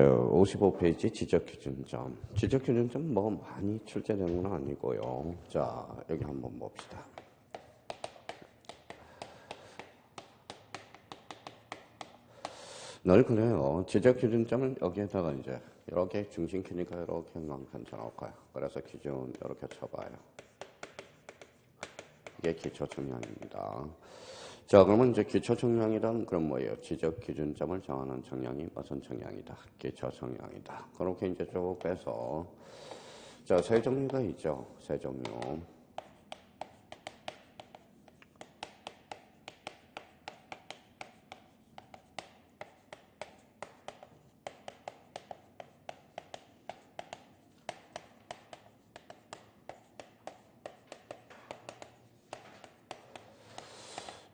55페이지 지적기준점. 지적기준점 뭐 많이 출제되는 건 아니고요. 자, 여기 한번 봅시다. 늘 그래요. 지적기준점을 여기에다가 이제 이렇게 중심 키니까 이렇게 괜찮을 거예요. 그래서 기준 이렇게 쳐봐요. 이게 기초청량입니다. 자, 그러면 이제 기초청량이란 그럼 뭐예요? 지적기준점을 정하는 청량이 무슨 청량이다? 기초청량이다. 그렇게 이제 쭉 빼서 자, 세 종류가 있죠. 세 종류.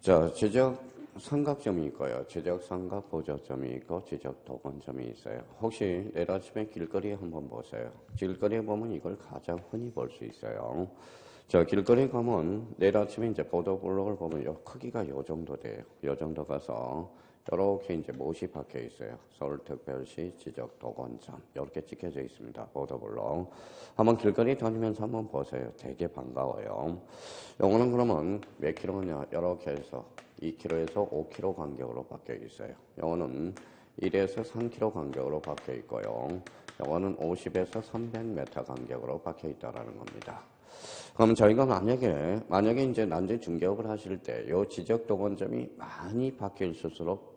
자, 지적 삼각점이 있고요. 지적 삼각 보조점이 있고 지적 도건점이 있어요. 혹시 내일 아침에 길거리에 한번 보세요. 길거리에 보면 이걸 가장 흔히 볼 수 있어요. 자, 길거리에 가면 내일 아침에 이제 보도블록을 보면 요 크기가 요 정도 돼요. 요 정도 가서 이렇게 이제 못이 박혀 있어요. 서울특별시 지적 도건점 이렇게 찍혀져 있습니다. 보도블록. 한번 길거리 다니면서 한번 보세요. 되게 반가워요. 요거는 그러면 몇 킬로냐? 이렇게 해서 2km에서 5km 간격으로 박혀 있어요. 요거는 1에서 3km 간격으로 박혀 있고요. 요거는 50에서 300m 간격으로 박혀 있다라는 겁니다. 그럼 저희가 만약에 이제 난제 중개업을 하실 때 요 지적 도건점이 많이 박혀 있을수록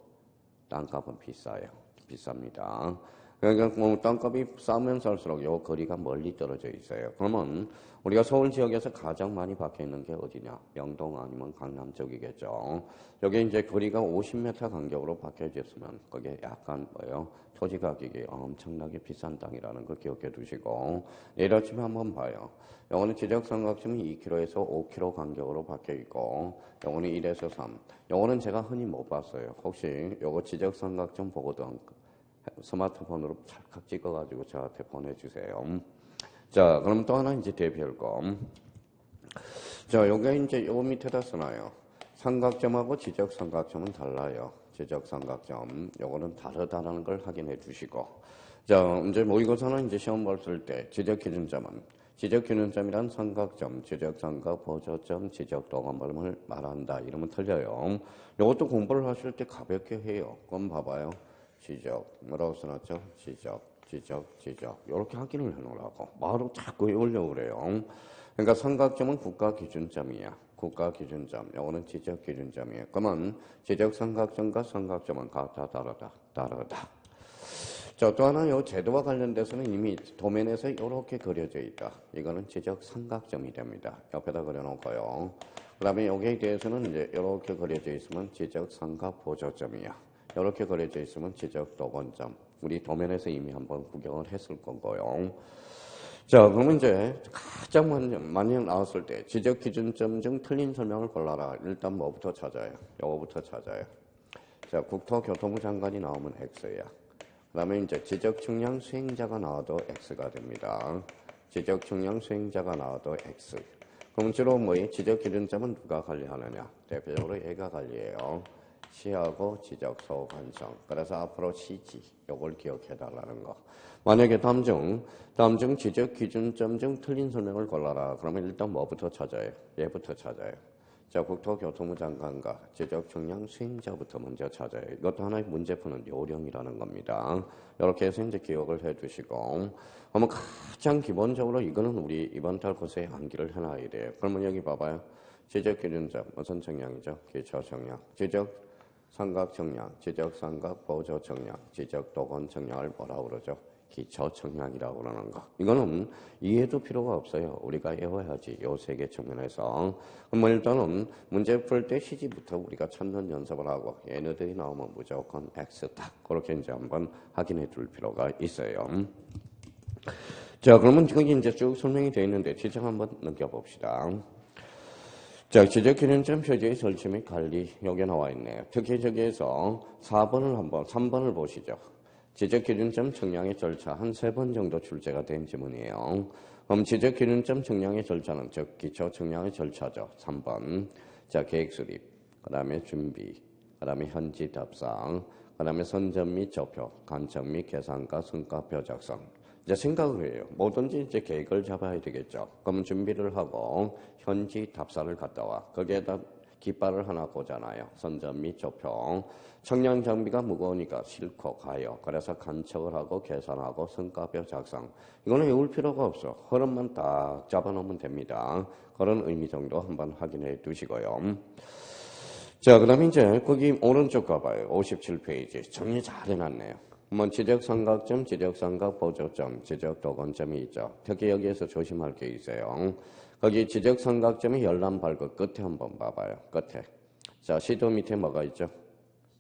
땅값은 비싸요. 비쌉니다. 그러니까 뭐 땅값이 싸면 살수록 요 거리가 멀리 떨어져 있어요. 그러면 우리가 서울 지역에서 가장 많이 박혀 있는 게 어디냐? 명동 아니면 강남 쪽이겠죠. 여기 이제 거리가 50m 간격으로 박혀져 있으면 그게 약간 뭐예요? 토지 가격이 엄청나게 비싼 땅이라는 거 기억해 두시고 내일 아침에 한번 봐요. 요거는 지적 삼각점이 2km에서 5km 간격으로 박혀 있고 요거는 1에서 3. 요거는 제가 흔히 못 봤어요. 혹시 요거 지적 삼각점 보거든 스마트폰으로 찰칵 찍어가지고 저한테 보내주세요. 자, 그럼 또 하나 이제 대별 거. 자, 요게 이제 요 밑에다 써놔요. 삼각점하고 지적 삼각점은 달라요. 지적 삼각점. 요거는 다르다라는 걸 확인해 주시고. 자, 이제 모의고사는 이제 시험 봤을 때 지적 기준점은 지적 기준점이란 삼각점, 지적 삼각 보조점, 지적 도건점을 말한다. 이러면 틀려요. 요것도 공부를 하실 때 가볍게 해요. 그럼 봐봐요. 지적, 뭐라고 써놨죠? 지적. 이렇게 확인을 해놓으라고. 바로 자꾸 외우려고 그래요. 그러니까 삼각점은 국가 기준점이야. 국가 기준점. 요거는 지적 기준점이에요. 그러면 지적 삼각점과 삼각점은 같다, 다르다. 자, 또 하나 요 제도와 관련돼서는 이미 도면에서 이렇게 그려져 있다. 이거는 지적 삼각점이 됩니다. 옆에다 그려놓고요. 그 다음에 여기에 대해서는 이제 이렇게 그려져 있으면 지적 삼각 보조점이야. 이렇게 그려져 있으면 지적 도건점. 우리 도면에서 이미 한번 구경을 했을 거고요. 자, 그러면 이제 가장 많이 나왔을 때 지적 기준점 중 틀린 설명을 골라라. 일단 뭐부터 찾아요? 요거부터 찾아요. 자, 국토교통부 장관이 나오면 X야. 그 다음에 이제 지적 측량 수행자가 나와도 X가 됩니다. 지적 측량 수행자가 나와도 X. 그럼 주로 뭐예요? 지적 기준점은 누가 관리하느냐? 대표적으로 얘가 관리해요. 시하고 지적 소관성. 그래서 앞으로 시지 요걸 기억해 달라는 거. 만약에 다음 중 지적 기준점 중 틀린 설명을 골라라. 그러면 일단 뭐부터 찾아요? 얘부터 찾아요. 자, 국토교통부 장관과 지적 측량 수행자부터 먼저 찾아요. 이것도 하나의 문제 푸는 요령이라는 겁니다. 이렇게 해서 이제 기억을 해 두시고. 그러면 가장 기본적으로 이거는 우리 이번 달 고사에 암기를 해놔야 돼요. 그러면 여기 봐봐요. 지적 기준점 무슨 청량이죠? 기초 청량. 지적 삼각 청량, 지적 삼각 보조 청량, 지적 도건 청량을 뭐라고 그러죠? 기초 청량이라고 그러는 거. 이거는 이해도 필요가 없어요. 우리가 외워야지. 요 세 개 측면에서. 그럼 일단은 문제 풀 때 시지부터 우리가 찾는 연습을 하고 얘네들이 나오면 무조건 X다. 그렇게 이제 한번 확인해 둘 필요가 있어요. 자, 그러면 지금 이제 쭉 설명이 되어 있는데 지적 한번 느껴봅시다. 자, 지적 기준점 표지의 설치 및 관리 여기 나와 있네요. 특히 저기에서 3번을 보시죠. 지적 기준점 측량의 절차 한 3번 정도 출제가 된 지문이에요. 그럼 지적 기준점 측량의 절차는 즉 기초 측량의 절차죠. 3번. 자, 계획 수립, 그 다음에 준비, 그 그 다음에 현지 답상, 그 다음에 선점 및 저표, 간첩 및 계산과 성과표 작성. 이제 생각을 해요. 뭐든지 이제 계획을 잡아야 되겠죠. 그러면 준비를 하고 현지 답사를 갔다 와. 거기에다 깃발을 하나 꽂아놔요. 선점 및 저표. 청량 장비가 무거우니까 싣고 가요. 그래서 간척을 하고 계산하고 성과표 작성. 이거는 외울 필요가 없어. 흐름만 딱 잡아놓으면 됩니다. 그런 의미 정도 한번 확인해 두시고요. 자, 그 다음에 이제 거기 오른쪽 가봐요. 57페이지. 정리 잘 해놨네요. 뭐 지적삼각점, 지적삼각 보조점, 지적도건점이 있죠. 특히 여기에서 조심할 게 있어요. 거기 지적삼각점이 열람 발급 끝에 한번 봐봐요. 끝에. 자, 시도 밑에 뭐가 있죠?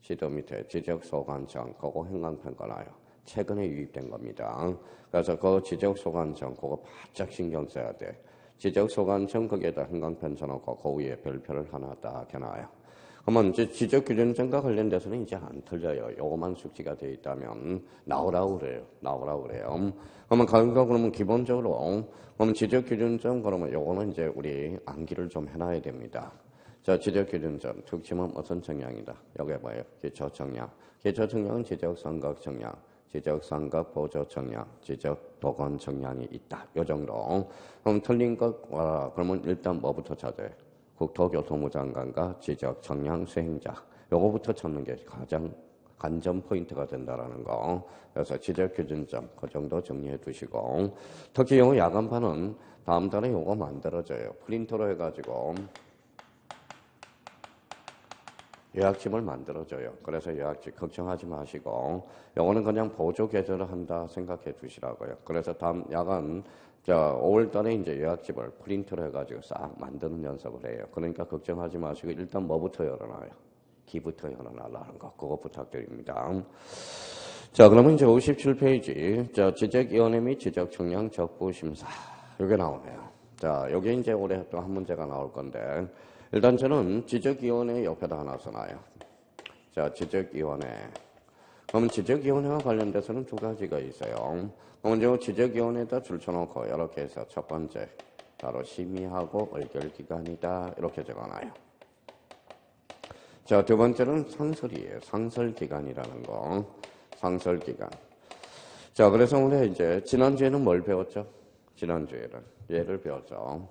시도 밑에 지적소관청, 그거 행강평가 나요. 최근에 유입된 겁니다. 그래서 그 지적소관청, 그거 바짝 신경 써야 돼. 지적소관청 거기에다 행강편 쳐놓고 그 위에 별표를 하나 딱 해놔요. 그러면 이제 지적규준점과 관련돼서는 이제 안 틀려요. 요거만 숙지가 되어 있다면 나오라고 그래요. 나오라고 그래요. 그러면 기본적으로 그러면 지적규준점 그러면 요거는 이제 우리 암기를 좀 해놔야 됩니다. 자, 지적규준점 특징은 어떤 청량이다. 여기 봐요. 기초청량. 기초청량은 지적삼각청량, 지적삼각보조청량, 지적도건청량이 있다. 요 정도. 그럼 틀린 것 그러면 일단 뭐부터 찾아요? 국토교통부 장관과 지적청량 수행자. 요거부터 찾는 게 가장 관전 포인트가 된다라는 거. 그래서 지적규준점 그 정도 정리해 두시고 특히 요거 야간판은 다음 달에 요거 만들어져요. 프린터로 해가지고 요약집을 만들어줘요. 그래서 요약집 걱정하지 마시고 요거는 그냥 보조 계절을 한다 생각해 두시라고요. 그래서 다음 야간 5월 달에 이제 요약집을 프린트로 해가지고 싹 만드는 연습을 해요. 그러니까 걱정하지 마시고 일단 뭐부터 열어놔요? 기부터 열어놔라는 거. 그거 부탁드립니다. 자, 그러면 이제 57페이지. 자, 지적위원회 및 지적청량 적부심사. 요게 나오네요. 자, 여기 이제 올해 또 한 문제가 나올 건데 일단 저는 지적위원회 옆에다 하나 써놔요. 자, 지적위원회. 그러면 지적위원회와 관련돼서는 두 가지가 있어요. 먼저 지적위원회에다 줄쳐놓고 이렇게 해서 첫 번째 바로 심의하고 의결기관이다 이렇게 적어놔요. 자, 두 번째는 상설이에요. 상설기관이라는 거. 상설기관. 자, 그래서 우리 이제 지난주에는 뭘 배웠죠? 지난주에는 얘를 배웠죠.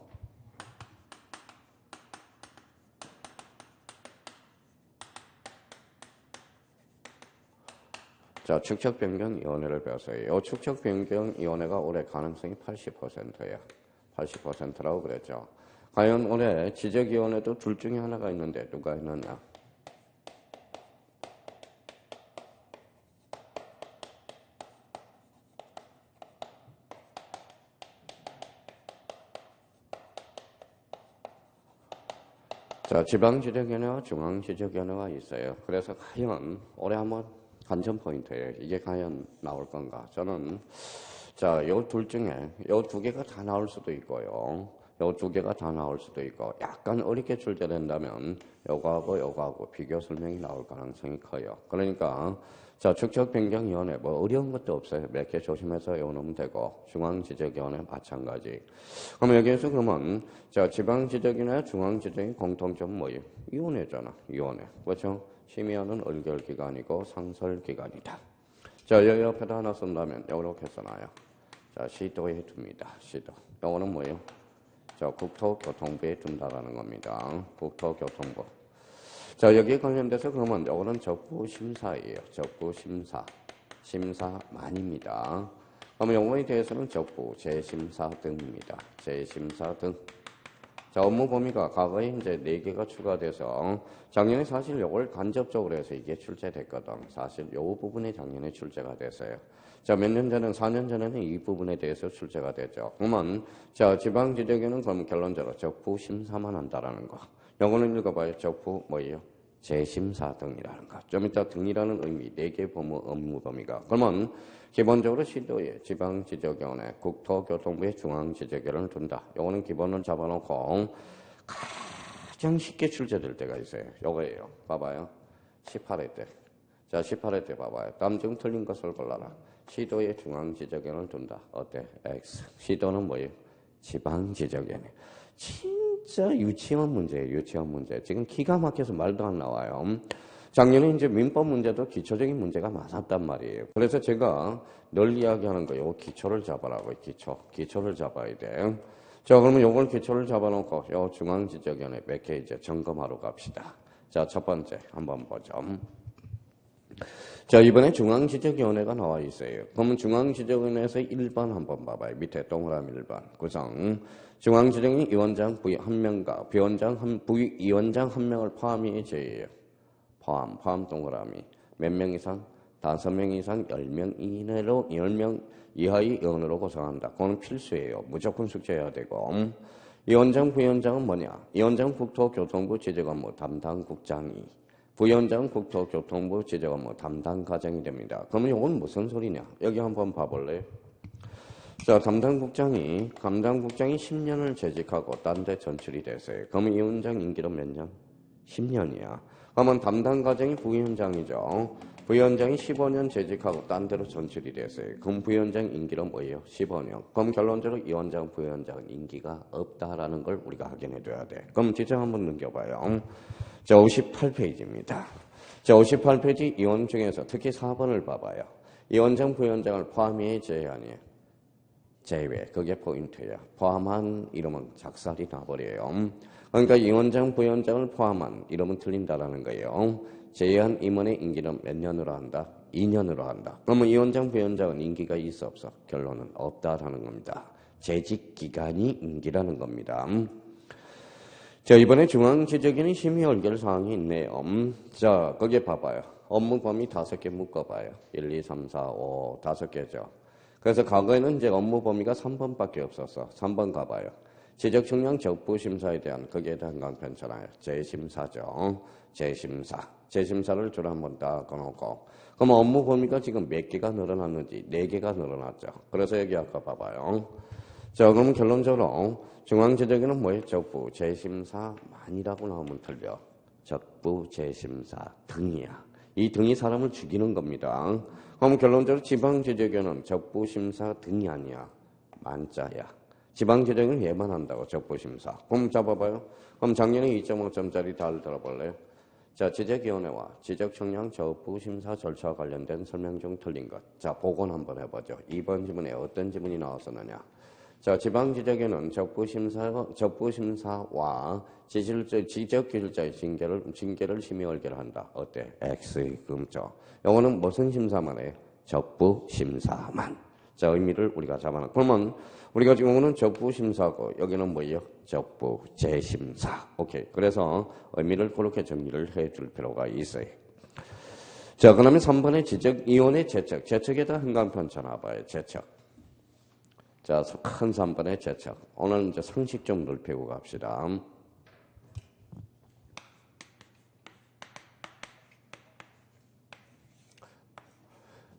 자, 축척변경위원회를 배웠어요. 이 축척변경위원회가 올해 가능성이 80%예요. 80%라고 그랬죠. 과연 올해 지적위원회도 둘 중에 하나가 있는데 누가 했느냐? 자, 지방지적위원회와 중앙지적위원회가 있어요. 그래서 과연 올해 한번 관전 포인트예요. 이게 과연 나올 건가? 저는 자, 요 둘 중에 요 두 개가 다 나올 수도 있고요. 요 두 개가 다 나올 수도 있고 약간 어렵게 출제된다면 요거하고 비교 설명이 나올 가능성이 커요. 그러니까 자, 축척변경위원회 뭐 어려운 것도 없어요. 몇 개 조심해서 외우면 되고 중앙지적위원회 마찬가지. 그러면 여기에서 그러면 자, 지방지적이나 중앙지적인 공통점은 뭐예요? 위원회잖아. 위원회. 그렇죠? 심의하는 의결기관이고 상설기관이다. 자, 여기 옆에다 하나 쓴다면 이렇게 써놔요. 자, 시도에 둡니다. 시도. 이거는 뭐예요? 자, 국토교통부에 둔다라는 겁니다. 국토교통부. 자, 여기에 관련돼서 그러면 이거는 적부심사예요. 적부심사. 심사만입니다. 그러면 이거에 대해서는 적부, 재심사 등입니다. 재심사 등. 자, 업무 범위가 과거에 이제 4개가 추가돼서 작년에 사실 이걸 간접적으로 해서 이게 출제됐거든. 사실 요 부분에 작년에 출제가 됐어요. 자, 몇 년 전에는 4년 전에는 이 부분에 대해서 출제가 됐죠. 그러면 자, 지방지적에는 그럼 결론적으로 적부 심사만 한다라는 거. 요거는 읽어봐요. 적부 뭐예요? 재심사 등이라는 거. 좀 이따 등이라는 의미, 4개 업무 범위가. 그러면 기본적으로 시도에 지방지적위원회, 국토교통부의 중앙지적위원회를 둔다. 요거는 기본을 잡아놓고 가장 쉽게 출제될 때가 있어요. 요거예요. 봐봐요. 18회 때. 자, 18회 때 봐봐요. 다음 중 틀린 것을 골라라. 시도의 중앙지적위원회를 둔다. 어때? X. 시도는 뭐예요? 지방지적위원회. 진짜 유치원 문제예요. 유치원 문제. 지금 기가 막혀서 말도 안 나와요. 작년에 이제 민법 문제도 기초적인 문제가 많았단 말이에요. 그래서 제가 늘 이야기하는 거예요. 기초를 잡아라고, 기초를 잡아야 돼. 자, 그러면 요걸 기초를 잡아놓고 요 중앙지적위원회 몇 개 이제 점검하러 갑시다. 자, 첫 번째 한번 보죠. 자, 이번에 중앙지적위원회가 나와 있어요. 그러면 중앙지적위원회에서 1번 한번 봐봐요. 밑에 동그라미 1번 구성. 중앙지적위 위원장 부위 1명과 부위원장 1명을 포함이 제예요. 포함 동그라미. 몇 명 이상? 5명 이상 10명 이내로 10명 이하의 의원으로 구성한다. 그거는 필수예요. 무조건 숙제해야 되고. 위원장, 부위원장은 뭐냐? 위원장 국토교통부 지적업무 담당 국장이, 부위원장은 국토교통부 지적업무 담당 과장이 됩니다. 그러면 이건 무슨 소리냐? 여기 한번 봐볼래요? 자, 담당 국장이 10년을 재직하고 딴 데 전출이 됐어요. 그러면 위원장 임기는 몇 년? 10년이야. 그러면 담당 과장이 부위원장이죠. 부위원장이 15년 재직하고 딴 데로 전출이 됐어요. 그럼 부위원장 임기는 뭐예요? 15년. 그럼 결론적으로 위원장, 부위원장은 임기가 없다라는 걸 우리가 확인해둬야 돼. 그럼 지적 한번 넘겨봐요. 자, 58페이지입니다. 자, 58페이지 위원 중에서 특히 4번을 봐봐요. 위원장, 부위원장을 포함해 제외하니 제외. 그게 포인트예요. 포함한 이름은 작살이 나버려요. 그러니까 위원장, 부위원장을 포함한 이름은 틀린다라는 거예요. 제외한 임원의 임기는 몇 년으로 한다? 2년으로 한다. 그러면 위원장, 부위원장은 임기가 있어 없어? 결론은 없다라는 겁니다. 재직 기간이 임기라는 겁니다. 자, 이번에 중앙지적위는 심의 의결 사항이 있네요. 자, 거기에 봐봐요. 업무 범위 5개 묶어봐요. 1, 2, 3, 4, 5, 5개죠. 그래서 과거에는 이제 업무 범위가 3번밖에 없었어. 3번 가봐요. 지적 측량 적부 심사에 대한 거기에 대한 강편잖아요. 재심사죠. 재심사를 주로 한번 딱 꺼놓고. 그럼 업무 범위가 지금 몇 개가 늘어났는지 4개가 늘어났죠. 그래서 여기 아까 봐봐요. 자, 그럼 결론적으로 중앙지적위는 뭐예요? 적부 재심사만이라고 나오면 틀려. 적부 재심사 등이야. 이 등이 사람을 죽이는 겁니다. 그럼 결론적으로 지방지적위는 적부심사 등이 아니야. 만자야. 지방지적위는 얘만 한다고, 적부심사. 그럼 잡아봐요. 그럼 작년에 2.5점짜리 달 들어볼래요? 자, 지적위원회와 지적청량 적부심사 절차와 관련된 설명 중 틀린 것. 자, 복원 한번 해보죠. 2번 지문에 어떤 지문이 나왔었느냐. 자, 지방지적위는 적부심사와 지적기술자의 징계를 심의 의결한다. 어때? X의 금죠. 요거는 무슨 심사만 해요? 적부심사만. 자, 의미를 우리가 잡아놔. 그러면 우리가 지금 오는 적부심사고 여기는 뭐예요? 적부재심사. 오케이. 그래서 의미를 그렇게 정리를 해줄 필요가 있어요. 자, 그 다음에 3번의 지적위원회 제척. 제척에다 한강편 쳐놔봐요. 제척. 자, 큰 3번의 제척. 오늘 이제 상식 좀 넓히고 갑시다.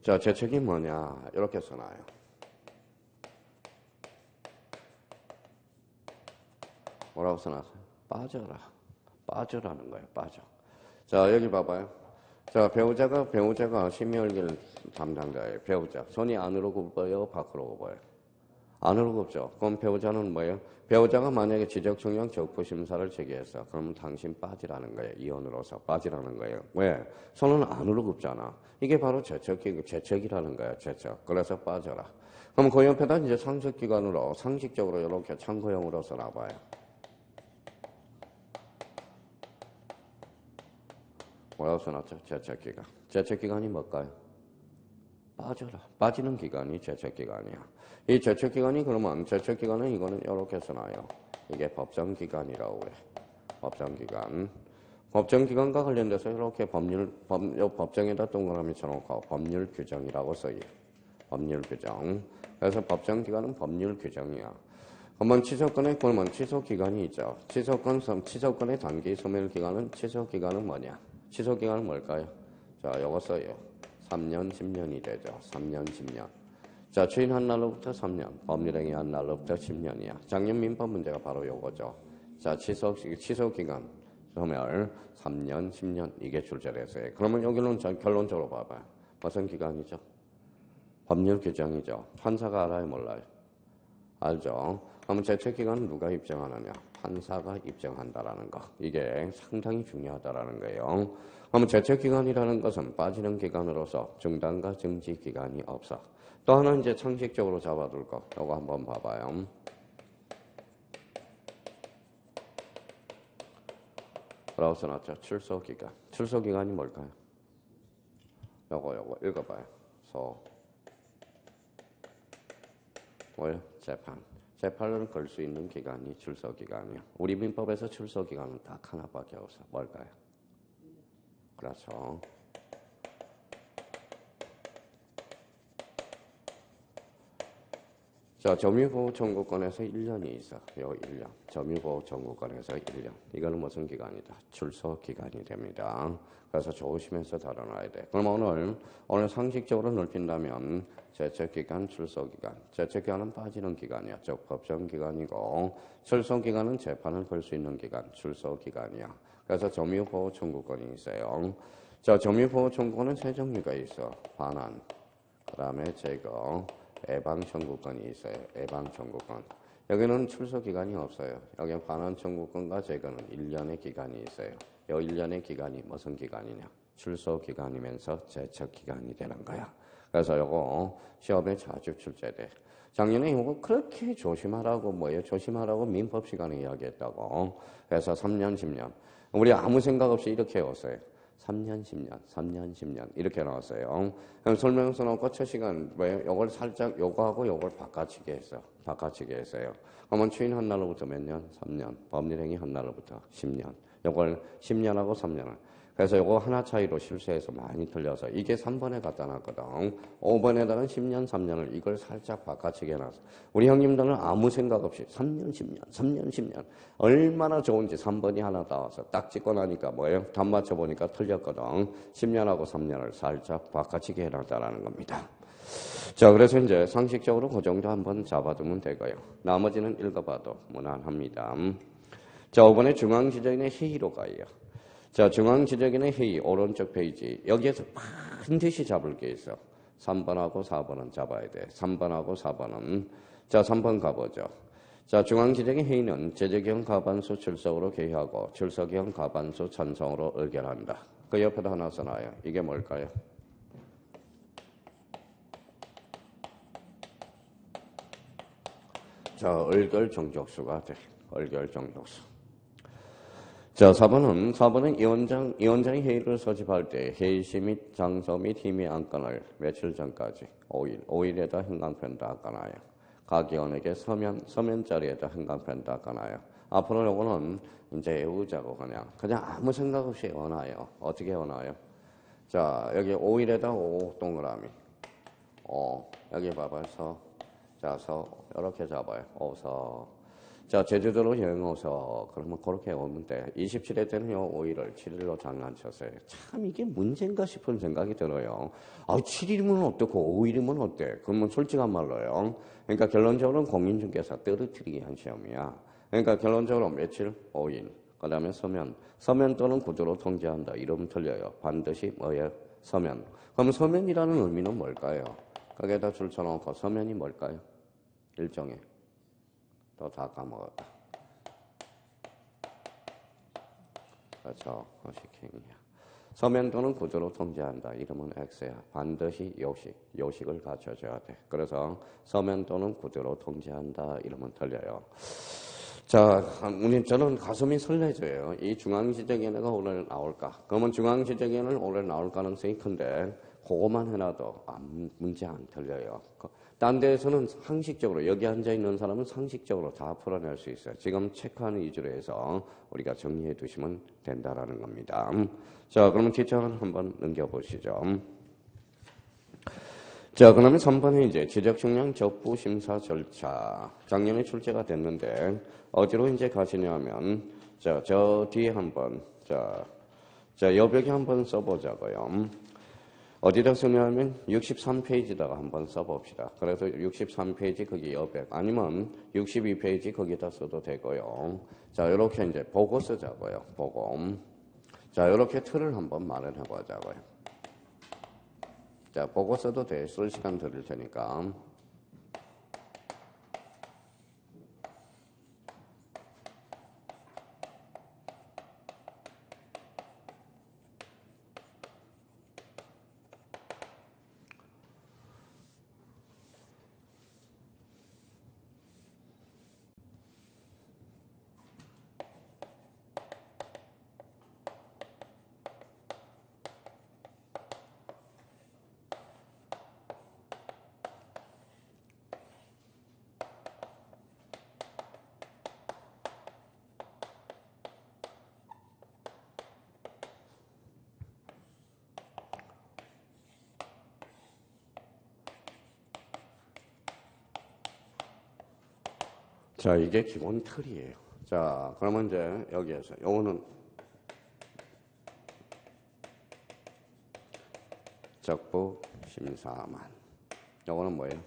자, 제척이 뭐냐? 이렇게 써놔요. 뭐라고 써놨어요? 빠져라. 빠져라는 거예요. 빠져. 자, 여기 봐봐요. 자, 배우자가 심의의결 담당자예요. 배우자. 손이 안으로 굽어요? 밖으로 굽어요? 안으로 굽죠. 그럼 배우자는 뭐예요? 배우자가 만약에 지적청량 적부심사를 제기했어. 그러면 당신 빠지라는 거예요. 이혼으로서 빠지라는 거예요. 왜? 손은 안으로 굽잖아. 이게 바로 제척이라는 거예요. 제척. 그래서 빠져라. 그럼 그 옆에다 이제 상식기관으로 상식적으로 이렇게 참고형으로 써놔봐요. 뭐라고 써놨죠? 제척기간. 제척기간이 뭘까요? 빠져라. 빠지는 기간이 제척기간이야. 이 제척기간이 그러면 제척기간은 이거는 이렇게 써놔요. 이게 법정기간이라고 그래. 법정기간. 법정기간과 관련돼서 이렇게 법정에다 동그라미 쳐놓고 법률 규정이라고 써요. 법률 규정. 그래서 법정기간은 법률 규정이야. 한번 취소권에 그러면 취소기간이 있죠. 취소권의 단기 소멸기간은 취소기간은 뭐냐? 취소기간은 뭘까요? 자, 요거 써요. 3년, 10년이 되죠. 3년, 10년. 자, 추인한 날로부터 3년, 법률행위한 날로부터 10년이야. 작년 민법 문제가 바로 요거죠. 자, 취소기간, 소멸, 3년, 10년, 이게 출제됐어요. 그러면 여기는 결론적으로 봐봐요. 무슨 기간이죠? 법률 규정이죠. 판사가 알아요, 몰라요? 알죠? 그러면 제척기간은 누가 입증하느냐? 판사가 입증한다라는 거. 이게 상당히 중요하다라는 거예요. 그러면 제척기간이라는 것은 빠지는 기간으로서 중단과 정지 기간이 없어. 또 하나 이제 상식적으로 잡아둘 거. 이거 한번 봐봐요. 뭐라고 써놨죠? 출소기간. 출소기간이 뭘까요? 요거 읽어봐요. 뭐요? 재판. 재판을 걸 수 있는 기간이 출소기간이요. 우리 민법에서 출소기간은 딱 하나밖에 없어. 뭘까요? 그렇죠. 자, 점유보호 청구권에서 1년이 있어. 요 1년. 점유보호 청구권에서 1년. 이거는 무슨 기간이다? 출소 기간이 됩니다. 그래서 조심해서 다뤄놔야 돼. 그럼 오늘 상식적으로 넓힌다면 제척기간, 출소기간. 제척기간은 빠지는 기간이야. 즉 법정기간이고 출소기간은 재판을 걸 수 있는 기간, 출소기간이야. 그래서 점유보호 청구권이 있어요. 자, 점유보호 청구권은 세 종류가 있어. 반환, 그 다음에 제거, 예방 청구권이 있어요. 예방 청구권. 여기는 출소 기간이 없어요. 여기 반환 청구권과 제거는 1년의 기간이 있어요. 이 1년의 기간이 무슨 기간이냐? 출소 기간이면서 제척 기간이 되는 거야. 그래서 요거 시험에 자주 출제돼. 작년에 이거 그렇게 조심하라고 민법 시간에 이야기했다고. 그래서 3년, 10년. 우리 아무 생각 없이 이렇게 외웠어요. 3년, 10년 이렇게 나왔어요. 그럼 설명서 나오고 첫 시간 요걸 살짝 요거하고 요걸 바꿔치기 했어요. 그러면 추인한 날로부터 몇 년? 3년. 법률행위 한 날로부터 10년. 요걸 10년하고 3년을. 그래서 요거 하나 차이로 실수해서 많이 틀려서 이게 3번에 갖다 놨거든. 5번에다가 10년, 3년을 이걸 살짝 바꿔치기 해놨어. 우리 형님들은 아무 생각 없이 3년, 10년. 얼마나 좋은지 3번이 하나 나와서 딱 찍고 나니까 뭐예요? 답 맞춰보니까 틀렸거든. 10년하고 3년을 살짝 바꿔치기 해놨다라는 겁니다. 자, 그래서 이제 상식적으로 그 정도 한번 잡아두면 되고요. 나머지는 읽어봐도 무난합니다. 자, 5번에 중앙지정인의 회의로 가요. 자, 중앙지정인의 회의 오른쪽 페이지. 여기에서 반드시 잡을 게 있어. 3번하고 4번은 잡아야 돼. 3번하고 4번은. 자, 3번 가보죠. 자, 중앙지정의 회의는 제재기형 과반수 출석으로 개의하고 출석기형 과반수 찬성으로 의결한다. 그 옆에도 하나 써놔요. 이게 뭘까요? 자, 의결 정족수가 돼. 의결 정족수. 자, 4번은 위원장이 회의를 소집할 때 회의시 및 장소 및 힘의 안건을 며칠 전까지 5일에다 형광펜 닦아놔요. 각 위원에게 서면 자리에다 형광펜 닦아놔요. 앞으로 요거는 이제 외우자고 그냥 아무 생각 없이 외워놔요. 어떻게 외워놔요? 자, 여기 5일에다 5 동그라미. 여기 봐봐요. 이렇게 잡아요. 자, 제주도로 여행 오서. 그러면 그렇게 오면 돼. 27회 때는 5일을 7일로 장난쳤어요. 참 이게 문제인가 싶은 생각이 들어요. 7일이면 어떻고 5일이면 어때? 그러면 솔직한 말로요. 그러니까 결론적으로는 공인중개사 떨어뜨리기 한 시험이야. 그러니까 결론적으로 며칠? 5일. 그 다음에 서면 또는 구조로 통제한다. 이러면 틀려요. 반드시 뭐예요? 서면. 그럼 서면이라는 의미는 뭘까요? 거기에다 줄 쳐놓고 서면이 뭘까요? 일종의. 또 다 까먹었다. 그렇죠. 거시행이야. 서면 또는 구조로 통제한다. 이름은 X야. 반드시 요식을 갖춰줘야 돼. 그래서 서면 또는 구조로 통제한다. 이름은 틀려요. 자, 저는 가슴이 설레져요. 이 중앙지정위원회가 오늘 나올까? 그러면 중앙지정위원회는 오늘 나올 가능성이 큰데 그것만 해놔도 문제 안 틀려요. 딴 데에서는 상식적으로 여기 앉아있는 사람은 상식적으로 다 풀어낼 수 있어요. 지금 체크하는 위주로 해서 우리가 정리해 두시면 된다라는 겁니다. 자, 그러면 기차를 한번 넘겨보시죠. 자, 그러면 3번에 이제 지적식량 적부 심사 절차. 작년에 출제가 됐는데 어디로 이제 가시냐면 저 뒤에 한번 여벽에 한번 써보자고요. 어디다 쓰냐면 63페이지다가 한번 써봅시다. 그래서 63페이지 거기 여백 아니면 62페이지 거기다 써도 되고요. 자, 이렇게 이제 보고 쓰자고요. 보고. 자, 이렇게 틀을 한번 마련해 보자고요. 자, 보고 써도 돼. 쓸 시간 드릴 테니까. 자, 이게 기본 틀이에요. 자, 그러면 이제 여기에서 요거는 적부 심사만. 요거는 뭐예요?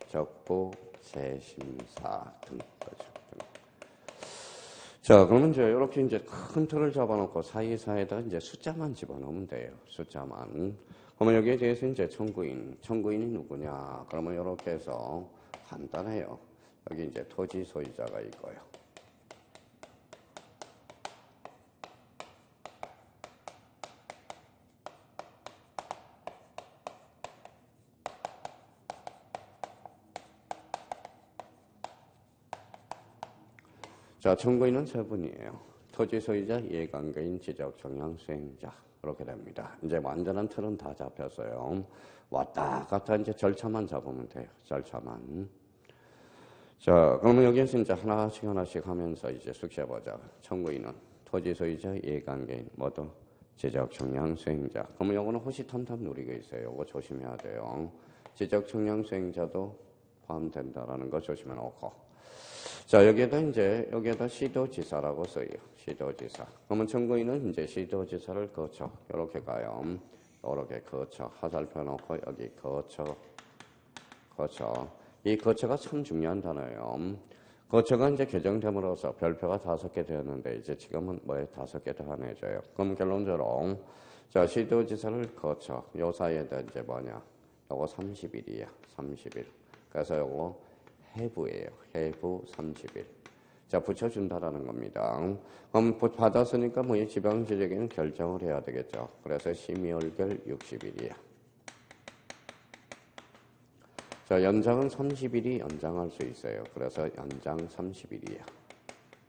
적부 재심사 등 거죠. 자, 그러면 이제 이렇게 이제 큰 틀을 잡아놓고 사이사이에다 이제 숫자만 집어넣으면 돼요. 숫자만. 그러면 여기에 대해서 이제 청구인이 누구냐? 그러면 이렇게 해서 간단해요. 여기 이제 토지 소유자가 있고요. 자, 청구인은 세 분이에요. 토지 소유자, 이해관계인, 지적 정량 수행자. 그렇게 됩니다. 이제 완전한 틀은 다 잡혔어요. 왔다 갔다 이제 절차만 잡으면 돼요. 절차만. 자, 그러면 여기에서 이제 하나씩 하면서 이제 숙지해보자. 청구인은 토지 소유자, 이해관계인, 뭐도 지적 정량 수행자. 그러면 요거는 호시탐탐 누리고 있어요. 요거 조심해야 돼요. 지적 정량 수행자도 포함된다라는 거 조심해 놓고. 자, 여기에다 시도지사라고 써요. 시도지사. 그러면 청구인은 이제 시도지사를 거쳐. 요렇게 가요. 요렇게 거쳐. 화살표 놓고 여기 거쳐. 이 거쳐가 참 중요한 단어예요. 거쳐가 이제 개정됨으로써 별표가 5개 되었는데 이제 지금은 뭐에 5개 더하내줘요. 그럼 결론적으로 자, 시도지사를 거쳐. 요 사이에다 이제 뭐냐. 요거 30일이야. 30일. 그래서 요거 해부예요. 해부 30일. 자, 붙여준다라는 겁니다. 그럼 받았으니까 뭐 이 지방지역에는 결정을 해야 되겠죠. 그래서 심의얼결 60일이야. 자, 연장은 30일이 연장할 수 있어요. 그래서 연장 30일이야.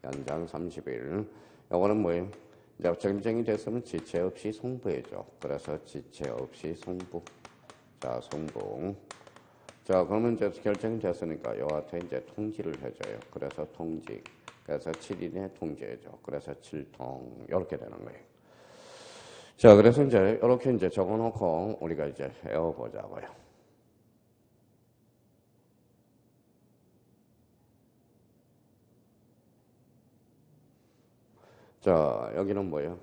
연장 30일. 요거는 뭐예요? 이제 정정이 됐으면 지체 없이 송부해줘. 그래서 지체 없이 송부. 자, 송부. 자, 그러면 이제 결정이 됐으니까 여하튼 이제 통지를 해줘요. 그래서 통지. 그래서 7일에 통지해줘. 그래서 7통. 이렇게 되는 거예요. 자, 그래서 이제 이렇게 이제 적어놓고 우리가 이제 외워보자고요. 자, 여기는 뭐예요?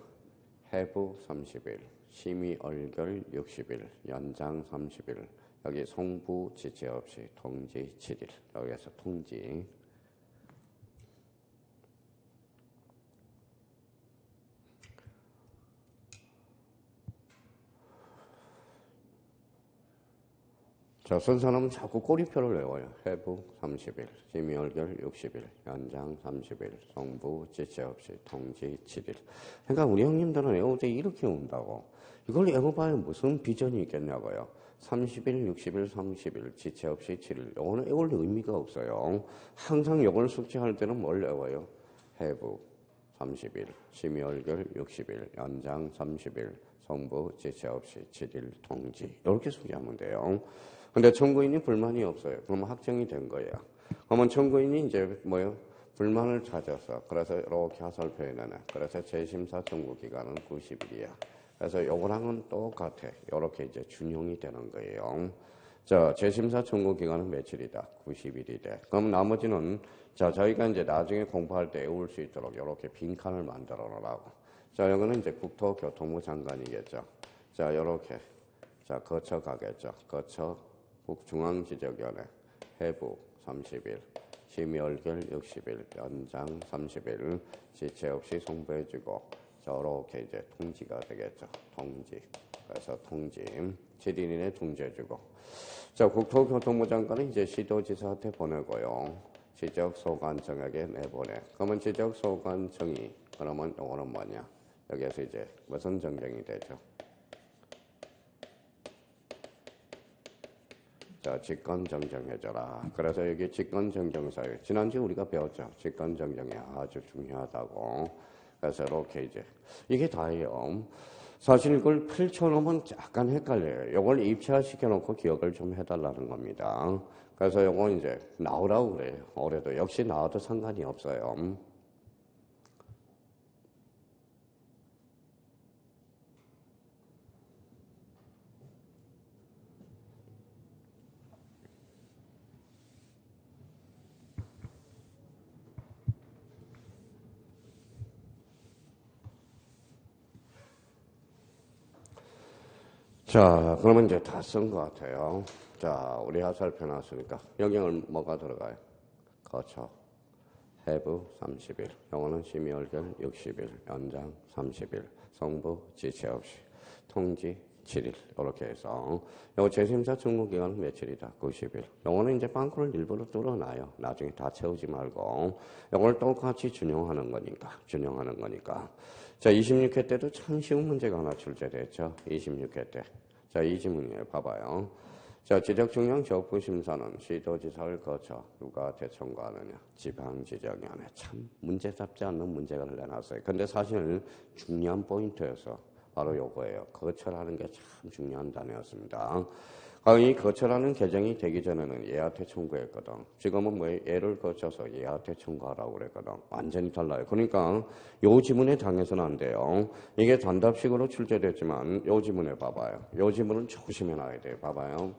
해부 30일, 심의 얼결 60일, 연장 30일. 여기 송부 지체 없이 통지 7일. 여기에서 통지. 자, 선사람은 자꾸 꼬리표를 외워요. 해부 30일, 심의얼결 60일, 연장 30일, 송부 지체 없이 통지 7일. 그러니까 우리 형님들은 외울 때 이렇게 온다고. 이걸 외워봐야 무슨 비전이 있겠냐고요. 30일, 60일, 30일, 지체 없이 7일. 이거는 외울 의미가 없어요. 항상 이걸 숙지할 때는 뭘 외워요? 해부 30일, 심의얼결 60일, 연장 30일, 송부 지체 없이 7일 통지. 이렇게 숙지하면 돼요. 근데 청구인이 불만이 없어요. 그러면 확정이 된 거예요. 그러면 청구인이 이제 뭐예요? 불만을 찾아서 그래서 이렇게 화살표에 내네. 그래서 재심사 청구 기간은 90일이야. 그래서 요거랑은 똑같아. 이렇게 이제 준용이 되는 거예요. 자, 재심사 청구 기간은 며칠이다? 90일이 돼. 그럼 나머지는 자, 저희가 이제 나중에 공부할 때 외울 수 있도록 이렇게 빈칸을 만들어 놓으라고. 자, 여기는 이제 국토교통부 장관이겠죠. 자, 이렇게. 자, 거쳐 가겠죠. 거쳐 국중앙지적위원회 해부 30일, 심의얼결 60일, 연장 30일, 지체 없이 송부해주고 저렇게 이제 통지가 되겠죠. 통지. 그래서 통지. 7일 이내 통지해주고. 자, 국토교통부 장관은 이제 시도지사한테 보내고요. 지적소관청에게 내보내. 그러면 지적소관청이 그러면 요거는 뭐냐? 여기에서 이제 무슨 정정이 되죠? 자, 직권정정해줘라. 그래서 여기 직권정정사유. 지난주에 우리가 배웠죠. 직권정정이 아주 중요하다고. 그래서 이렇게 이제 이게 다예요. 사실 이걸 펼쳐놓으면 약간 헷갈려요. 이걸 입체화시켜놓고 기억을 좀 해달라는 겁니다. 그래서 이거 이제 나오라고 그래요. 올해도 역시 나와도 상관이 없어요. 자, 그러면 이제 다 쓴 것 같아요. 자, 우리 화살표 나왔으니까 영역을 뭐가 들어가요? 거쳐. have 30일, 영어는 심의얼결 60일, 연장 30일, 성부 지체 없이, 통지 7일. 이렇게 해서 요거 재심사 청구기간은 며칠이다? 90일. 요거는 이제 빵꾸를 일부러 뚫어놔요. 나중에 다 채우지 말고 요걸 똑같이 준용하는 거니까. 자, 26회 때도 참 쉬운 문제가 하나 출제됐죠. 26회 때. 자, 이 지문이에요. 봐봐요. 자, 지적중량 적부심사는 시도지사를 거쳐 누구한테 청구하느냐? 지방지적위원회. 참 문제 잡지 않는 문제가 내놨어요. 근데 사실 중요한 포인트여서 바로 요거예요. 거쳐라는 게 참 중요한 단어였습니다. 이 거쳐라는 개정이 되기 전에는 얘한테 청구했거든. 지금은 뭐 얘를 거쳐서 얘한테 청구하라고 그랬거든. 완전히 달라요. 그러니까 요 지문에 당해서는 안 돼요. 이게 단답식으로 출제됐지만 요 지문에 봐봐요. 요 지문은 조심해 놔야 돼요. 봐봐요.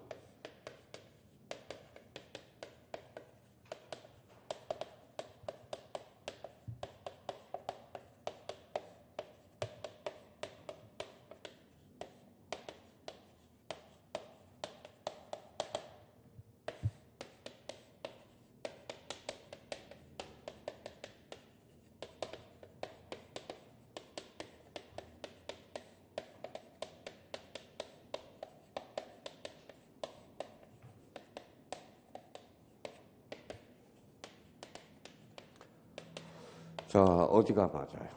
자, 어디가 맞아요?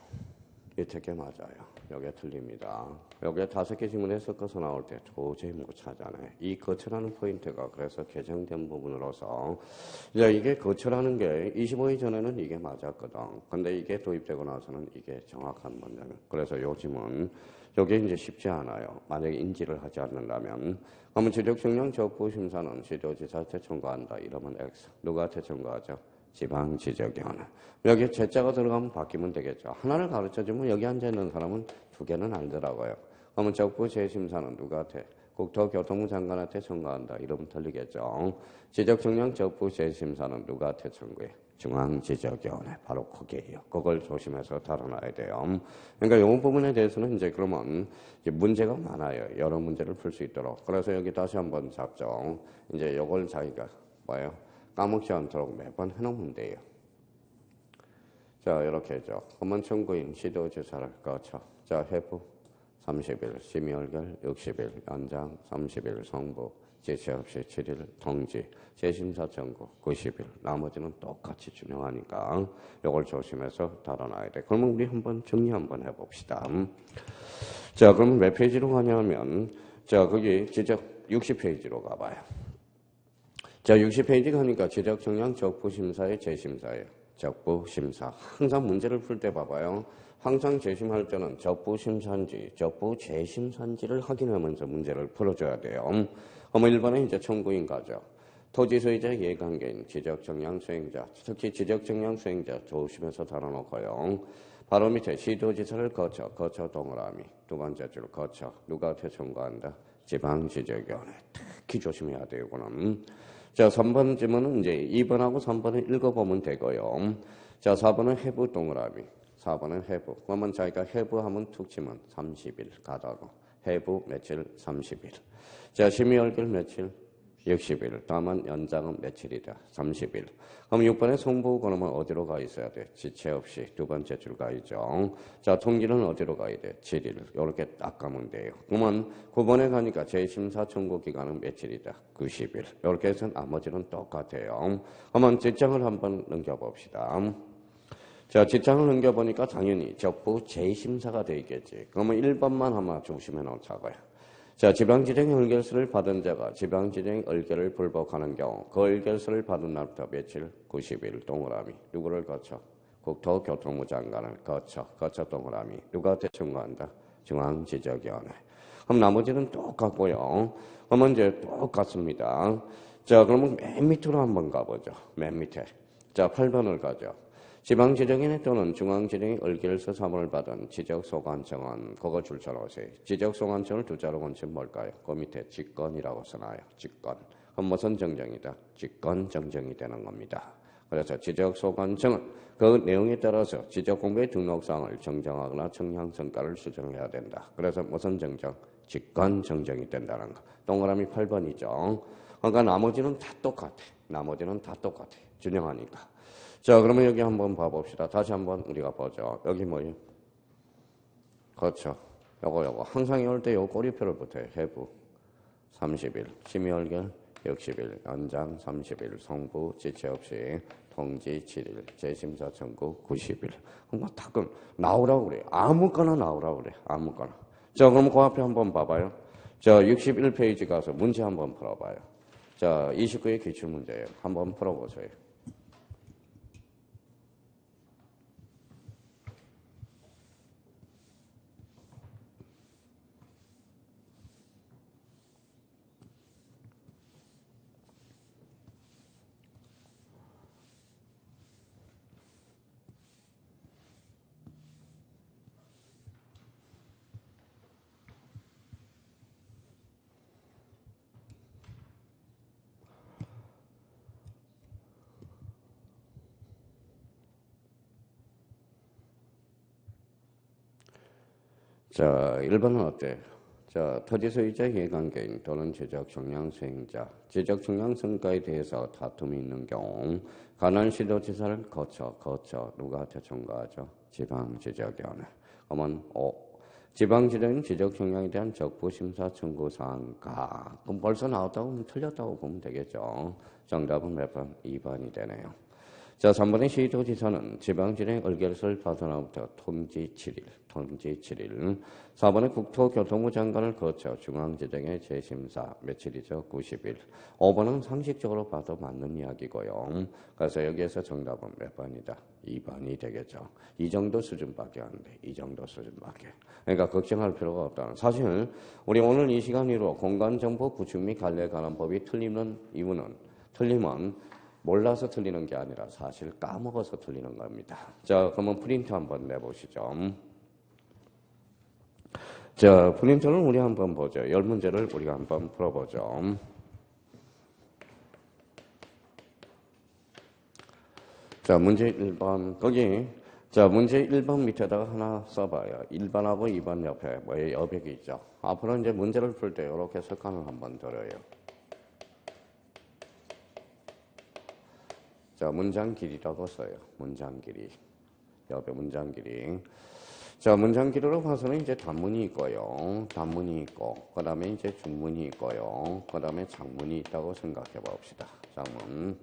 밑에 게 맞아요. 여기에 틀립니다. 여기에 5개 지문에 섞어서 나올 때 도저히 못 찾아내. 이 거쳐라는 포인트가 그래서 개정된 부분으로서 이제 이게 거쳐라는 게 25회 전에는 이게 맞았거든. 근데 이게 도입되고 나서는 이게 정확한 문제는. 그래서 요 지문 여기 이제 쉽지 않아요. 만약에 인지를 하지 않는다면 그러면 지적증량 적부심사는 시도지사한테 청구한다. 이러면 X. 누구한테 청구하죠? 지방지적위원회. 여기에 제자가 들어가면 바뀌면 되겠죠. 하나를 가르쳐주면 여기 앉아있는 사람은 2개는 알더라고요. 그러면 적부 재심사는 누구한테? 국토교통부 장관한테 청구한다. 이러면 틀리겠죠. 지적증량 적부 재심사는 누구한테 청구해? 중앙지적위원회. 바로 그게예요. 그걸 조심해서 다뤄놔야 돼요. 그러니까 이 부분에 대해서는 이제 그러면 이제 문제가 많아요. 여러 문제를 풀 수 있도록. 그래서 여기 다시 한번 잡죠. 이제 이걸 자기가 뭐예요? 까먹지 않도록 매번 해놓으면 돼요. 자, 이렇게 해죠. 법원 청구인 시도지사를 거쳐. 자, 해부 30일, 심의얼결 60일, 연장 30일, 성부 지체 없이 7일, 통지, 재심사 청구 90일. 나머지는 똑같이 준용하니까 이걸 조심해서 다뤄놔야 돼. 그러면 우리 한번 정리 한번 해봅시다. 자, 그럼 몇 페이지로 가냐면 자, 거기 지적 60페이지로 가봐요. 자, 60페이지 가니까 지적청량 적부심사의 재심사예요. 적부심사. 항상 문제를 풀 때 봐봐요. 항상 재심할 때는 적부심사인지 적부재심사인지를 확인하면서 문제를 풀어줘야 돼요. 그러면 1번에 이제 청구인 가죠. 토지소유자 이해관계인 지적청량 수행자, 특히 지적청량 수행자 조심해서 다뤄놓고요. 바로 밑에 시도지사를 거쳐 동그라미. 두 번째 줄 거쳐. 누구한테 청구한다? 지방지적위원회. 특히 조심해야 돼요, 이거는. 자, 3번 지문은 이제 2번하고 3번을 읽어보면 되고요. 자, 4번은 해부 동그라미. 4번은 해부. 그러면 자기가 해부하면 툭 치면 30일 가다고. 해부 며칠? 30일. 자, 심의얼결 며칠? 60일. 다만 연장은 며칠이다? 30일. 그럼 6번에 송부 그러면 어디로 가 있어야 돼? 지체 없이 두 번째 줄 가 있죠. 자, 통지는 어디로 가야 돼? 7일. 이렇게 딱 가면 돼요. 그러면 9번에 가니까 재심사 청구 기간은 며칠이다? 90일. 이렇게 해서 나머지는 똑같아요. 그러면 직장을 한번 넘겨봅시다. 자, 직장을 넘겨보니까 당연히 적부 재심사가 되겠지. 그러면 1번만 아마 조심해 놓자고요. 자, 지방지정 의결서를 받은 자가 지방지정 의결을 불복하는 경우 그 의결서를 받은 날부터 며칠? 90일 동그라미. 누구를 거쳐? 국토교통부 장관을 거쳐 동그라미. 누구한테 청구한다? 중앙지적위원회. 그럼 나머지는 똑같고요. 그러면 이제 똑같습니다. 자, 그러면 맨 밑으로 한번 가보죠. 맨 밑에. 자, 8번을 가죠. 지방지정인에 또는 중앙지정의 의결서 사본을 받은 지적소관청은 그거 줄쳐놓으세요. 지적소관청을 두 자로 건치면 뭘까요? 그 밑에 직권이라고 써놔요. 직권. 그럼 무슨 정정이다? 직권 정정이 되는 겁니다. 그래서 지적소관청은 그 내용에 따라서 지적공부의 등록사항을 정정하거나 청량성과를 수정해야 된다. 그래서 무슨 정정? 직관정정이 된다는 거. 동그라미 8번이죠. 그러니까 나머지는 다 똑같아. 나머지는 다 똑같아. 준영하니까. 자, 그러면 여기 한번 봐봅시다. 다시 한번 우리가 보죠. 여기 뭐예요? 그렇죠. 요거. 항상 이럴 때 요 꼬리표를 붙여요. 해부 30일, 심의얼결 60일, 연장 30일, 성부 지체 없이 통지 7일, 재심사 청구 90일. 그럼 가끔 나오라고 그래. 아무거나 나오라고 그래. 아무거나. 자, 그럼 그 앞에 한번 봐봐요. 자, 61페이지 가서 문제 한번 풀어봐요. 자, 29의 기출문제예요. 한번 풀어보세요. 자, 1번은 어때? 자, 토지소유자 이해관계인 또는 지적청량수행자, 지적청량성과에 대해서 다툼이 있는 경우 관할시도지사를 거쳐 누구한테 청구하죠? 지방지적위원회. 그러면 지방지적인 지적청량에 대한 적부심사 청구사항가. 그럼 벌써 나왔다고 하면 틀렸다고 보면 되겠죠. 정답은 몇 번? 2번이 되네요. 자, 3번의 시도지사는 지방진행 의결서를 받아나부터 통지 7일. 4번의 국토교통부 장관을 거쳐 중앙지정의 재심사 며칠이죠? 90일. 5번은 상식적으로 봐도 맞는 이야기고요. 그래서 여기에서 정답은 몇 번이다? 2번이 되겠죠. 이 정도 수준밖에 안 돼. 이 정도 수준밖에. 그러니까 걱정할 필요가 없다는. 사실 우리 오늘 이 시간 이후로 공간정보 구축 및 관리에 관한 법이 틀리는 이유는 몰라서 틀리는 게 아니라 사실 까먹어서 틀리는 겁니다. 자, 그러면 프린트 한번 내보시죠. 자, 프린트를 우리 한번 보죠. 10문제를 우리가 한번 풀어보죠. 자, 문제 1번. 문제 1번 밑에다가 하나 써봐요. 1번하고 2번 옆에 여백이 있죠. 앞으로 이제 문제를 풀 때 이렇게 습관을 한번 들어요. 자, 문장 길이라고 써요. 문장 길이. 옆에 문장 길이. 자, 문장 길이로 봐서는 이제 단문이 있고요. 단문이 있고, 그 다음에 이제 중문이 있고요. 그 다음에 장문이 있다고 생각해 봅시다. 장문.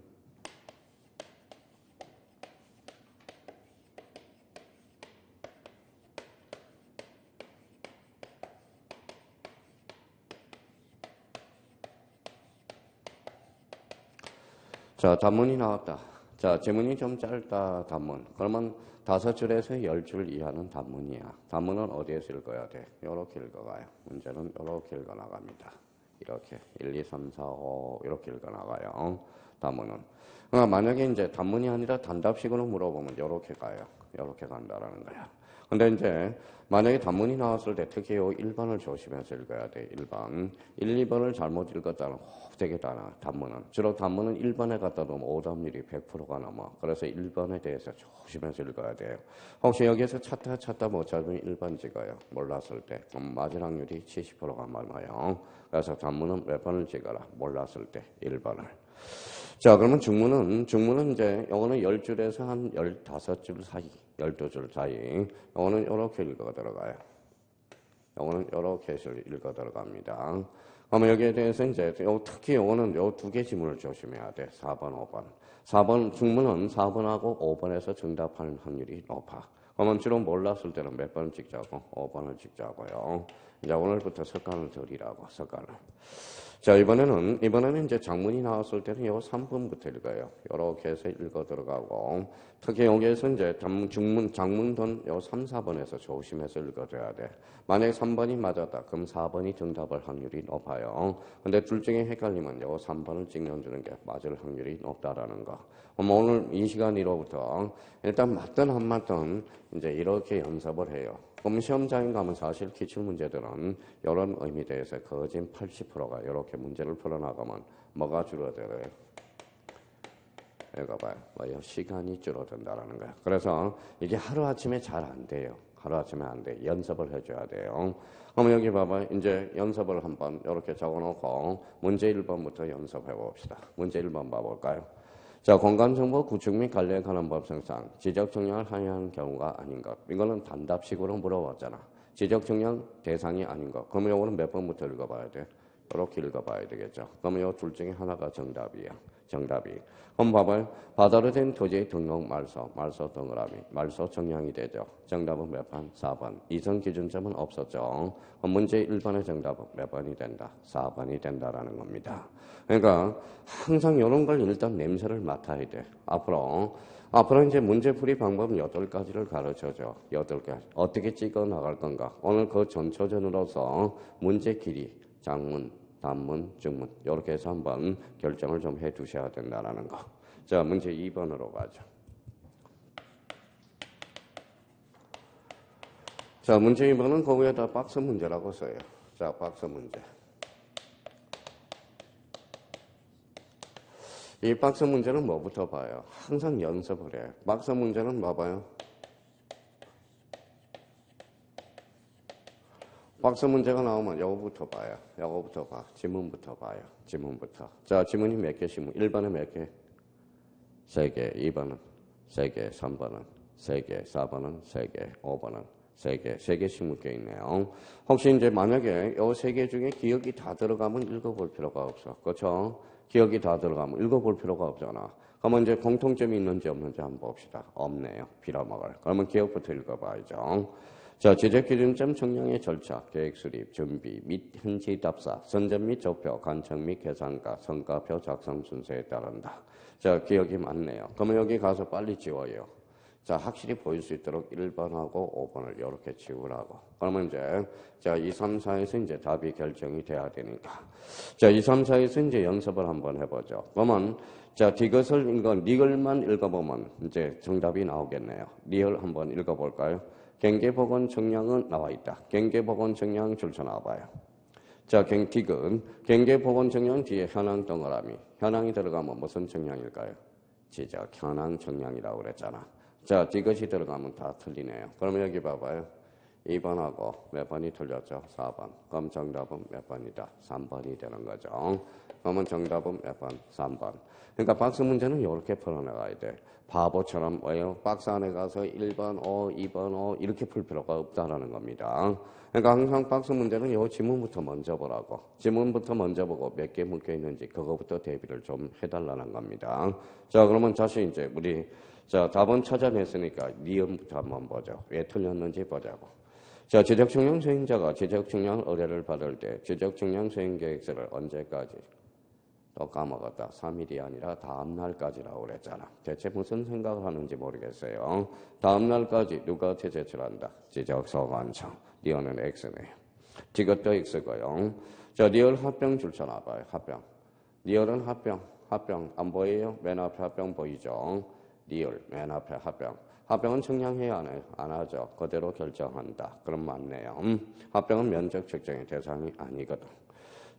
자, 단문이 나왔다. 자, 제문이 좀 짧다, 단문. 그러면 5줄에서 10줄 이하는 단문이야. 단문은 어디에서 읽어야 돼? 이렇게 읽어가요. 문제는 이렇게 읽어나갑니다. 이렇게. 1, 2, 3, 4, 5 이렇게 읽어나가요. 단문은. 그러니까 만약에 이제 단문이 아니라 단답식으로 물어보면 이렇게 가요. 이렇게 간다라는 거야. 근데 이제 만약에 단문이 나왔을 때 특히 요 1번을 조심해서 읽어야 돼. 1번. 1, 2번을 잘못 읽었다는 되게 많아. 단문은. 주로 단문은 1번에 갖다 놓으면 오답률이 100%가 넘어. 그래서 1번에 대해서 조심해서 읽어야 돼요. 혹시 여기에서 찾다 못 찾으면 1번 찍어요. 몰랐을 때. 그럼 맞을 확률이 70%가 많아요. 그래서 단문은 몇 번을 찍어라. 몰랐을 때 1번을. 자, 그러면 중문은 이제 요거는 10줄에서 한 15줄 사이, 12줄 사이. 요거는 이렇게 읽어 들어가요. 요거는 이렇게 해서 읽어 들어갑니다. 그러면 여기에 대해서 이제 특히 요거는 요 두 개 지문을 조심해야 돼. 4번, 5번. 4번 중문은 4번하고 5번에서 정답할 확률이 높아. 그러면 주로 몰랐을 때는 몇 번을 찍자고? 5번을 찍자고요. 이제 오늘부터 습관을 들이라고, 습관을. 자, 이번에는 이제 장문이 나왔을 때는 요 3번부터 읽어요. 요렇게 해서 읽어 들어가고, 특히 여기에서 이제 장문돈 요 3, 4번에서 조심해서 읽어줘야 돼. 만약에 3번이 맞았다. 그럼 4번이 정답할 확률이 높아요. 근데 둘 중에 헷갈리면 요 3번을 찍어주는 게 맞을 확률이 높다라는 거. 그럼 오늘 이 시간 이후부터 일단 맞든 안 맞든 이제 이렇게 연습을 해요. 그럼 시험장에 가면 사실 기출문제들은 이런 의미에 대해서 거진 80%가 이렇게 문제를 풀어나가면 뭐가 줄어들어요? 읽어봐요. 뭐요? 시간이 줄어든다라는 거예요. 그래서 이게 하루아침에 잘 안 돼요. 하루아침에 안 돼. 연습을 해줘야 돼요. 그럼 여기 봐봐요. 이제 연습을 한번 이렇게 적어놓고 문제 1번부터 연습해 봅시다. 문제 1번 봐볼까요? 자, 공간정보 구축 및 관리에 관한 법성상 지적 정량을 하여한 경우가 아닌 것. 이거는 단답식으로 물어봤잖아. 지적 정량 대상이 아닌 것. 그러면 이거는 몇 번부터 읽어봐야 돼? 이렇게 읽어봐야 되겠죠. 그러면 이 둘 중에 하나가 정답이야. 정답이. 그럼 봐봐요. 바다로 된 토지의 등록 말소, 말소 동그라미, 말소 정량이 되죠. 정답은 몇 번? 4번. 이성 기준점은 없었죠. 그럼 문제 1번의 정답은 몇 번이 된다? 4번이 된다라는 겁니다. 그러니까 항상 이런 걸 일단 냄새를 맡아야 돼. 앞으로 이제 문제풀이 방법은 8가지를 가르쳐줘. 8가지. 어떻게 찍어 나갈 건가? 오늘 그 전초전으로서 문제 길이, 장문, 단문, 중문 이렇게 해서 한번 결정을 좀 해두셔야 된다는 거. 자, 문제 2번으로 가죠. 자, 문제 2번은 거기에다 박스 문제라고 써요. 자, 박스 문제. 이 박스 문제는 뭐부터 봐요? 항상 연습을 해. 박스 문제는 뭐 봐요? 박스 문제가 나오면 요거부터 봐요. 요거부터 봐. 지문부터 봐요. 지문부터. 자, 지문이 몇 개씩? 1번은 몇 개? 3개. 2번은 3개. 3번은 3개. 4번은 3개. 5번은 3개. 3개씩 묶여 있네요. 혹시 이제 만약에 요 3개 중에 기억이 다 들어가면 읽어볼 필요가 없어. 그렇죠? 기억이 다 들어가면 읽어볼 필요가 없잖아. 그러면 이제 공통점이 있는지 없는지 한번 봅시다. 없네요. 빌어먹을. 그러면 기억부터 읽어봐야죠. 자, 지적기준점 청량의 절차, 계획 수립, 준비 및 현지 답사, 선점 및 조표, 관청 및 계산가, 성과표 작성 순서에 따른다. 자, 기억이 많네요. 그러면 여기 가서 빨리 지워요. 자, 확실히 보일 수 있도록 1번하고 5번을 이렇게 지우라고. 그러면 이제, 자, 2, 3, 4에서 이제 답이 결정이 돼야 되니까. 자, 2, 3, 4에서 이제 연습을 한번 해보죠. 그러면, 자, 이것을 리얼만 읽어보면 이제 정답이 나오겠네요. 리얼 한번 읽어볼까요? 경계보건 정량은 나와 있다. 경계보건 정량 줄쳐 나와봐요. 자, 디귿. 경계보건 정량 뒤에 현황 동그라미. 현황이 들어가면 무슨 정량일까요? 지적 현황 정량이라고 그랬잖아. 자, 디귿이 들어가면 다 틀리네요. 그러면 여기 봐봐요. 2번하고 몇 번이 틀렸죠? 4번. 그럼 정답은 몇 번이다? 3번이 되는 거죠. 그러면 정답은 몇 번? 3번. 그러니까 박스 문제는 이렇게 풀어나가야 돼. 바보처럼 뭐예요? 박스 안에 가서 1번, 5, 2번, 5 이렇게 풀 필요가 없다라는 겁니다. 그러니까 항상 박스 문제는 요 지문부터 먼저 보라고. 지문부터 먼저 보고 몇 개 묶여 있는지 그거부터 대비를 좀 해달라는 겁니다. 자, 그러면 다시 이제 우리 자, 답은 찾아냈으니까 니은부터 한번 보죠. 왜 틀렸는지 보자고. 자, 지적청량 수행자가 지적청량 의뢰를 받을 때 지적청량 수행 계획서를 언제까지? 또 까먹었다. 3일이 아니라 다음 날까지라고 그랬잖아. 대체 무슨 생각을 하는지 모르겠어요. 다음 날까지 누가 제출한다? 지적소관청. 니은은 X네요. 이것도 X고요. 자, 리얼 합병 줄쳐놔봐요. 합병. 리얼은 합병. 합병 안 보여요? 맨 앞에 합병 보이죠? 리얼 맨 앞에 합병. 합병은 청량해야 안 해요? 안 하죠. 그대로 결정한다. 그럼 맞네요. 합병은 면적 측정의 대상이 아니거든.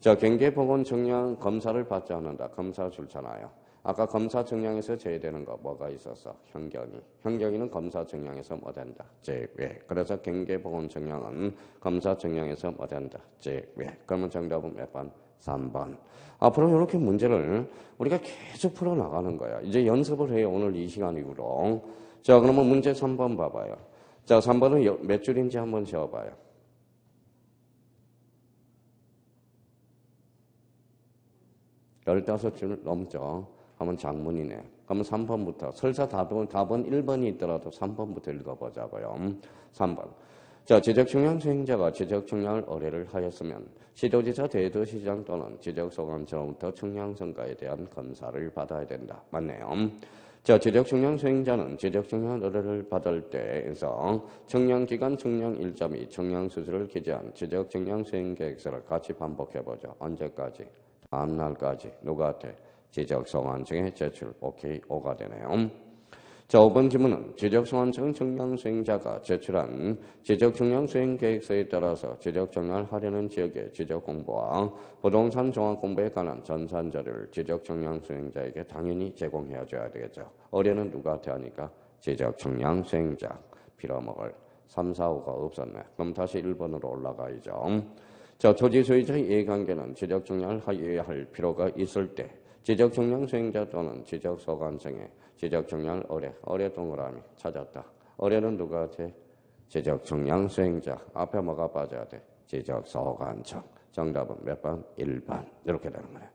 자, 경계보건 청량 검사를 받지 않는다. 검사 줄잖아요. 아까 검사 청량에서 제외되는 거 뭐가 있었어? 현경이. 현경이는 검사 청량에서 뭐 된다? 제외. 그래서 경계보건 청량은 검사 청량에서 뭐 된다? 제외. 그러면 정답은 몇 번? 3번. 앞으로 이렇게 문제를 우리가 계속 풀어나가는 거야. 이제 연습을 해요. 오늘 이 시간 이후로. 자, 그러면 문제 3번 봐봐요. 자, 3번은 몇 줄인지 한번 세워봐요. 15줄 넘죠. 하면 장문이네. 그러면 3번부터. 설사 답은 1번이 있더라도 3번부터 읽어보자고요. 3번. 자, 지적청량 수행자가 지적청량을 의뢰를 하였으면 시도지사 대도시장 또는 지적소관청으로부터 청량성과에 대한 검사를 받아야 된다. 맞네요. 자, 지적청량 수행자는 지적청량 의뢰를 받을 때에서 청량기간, 청량일자 및 청량수수를 기재한 지적청량 수행계획서를 같이 반복해보죠. 언제까지? 다음 날까지. 누구한테? 지적소관청에 제출. 오케이, 5가 되네요. 자, 5번 지문은 지적소관청 청량수행자가 제출한 지적청량수행계획서에 따라서 지적청량을 하려는 지역의 지적공부와 부동산 종합공부에 관한 전산자료를 지적청량수행자에게 당연히 제공해 줘야 되겠죠. 어뢰는 누구한테 하니까 지적청량수행자. 빌어먹을 3, 4, 5가 없었네. 그럼 다시 1번으로 올라가야죠. 자, 토지소유자의 이해관계는 지적청량을 하여야 할 필요가 있을 때 지적청량수행자 또는 지적소관청에 지적청량을 어뢰 동그라미 찾았다. 어뢰는 누구한테? 지적청량수행자. 앞에 뭐가 빠져야 돼? 지적소관청. 정답은 몇 번? 1번. 이렇게 되는 거네.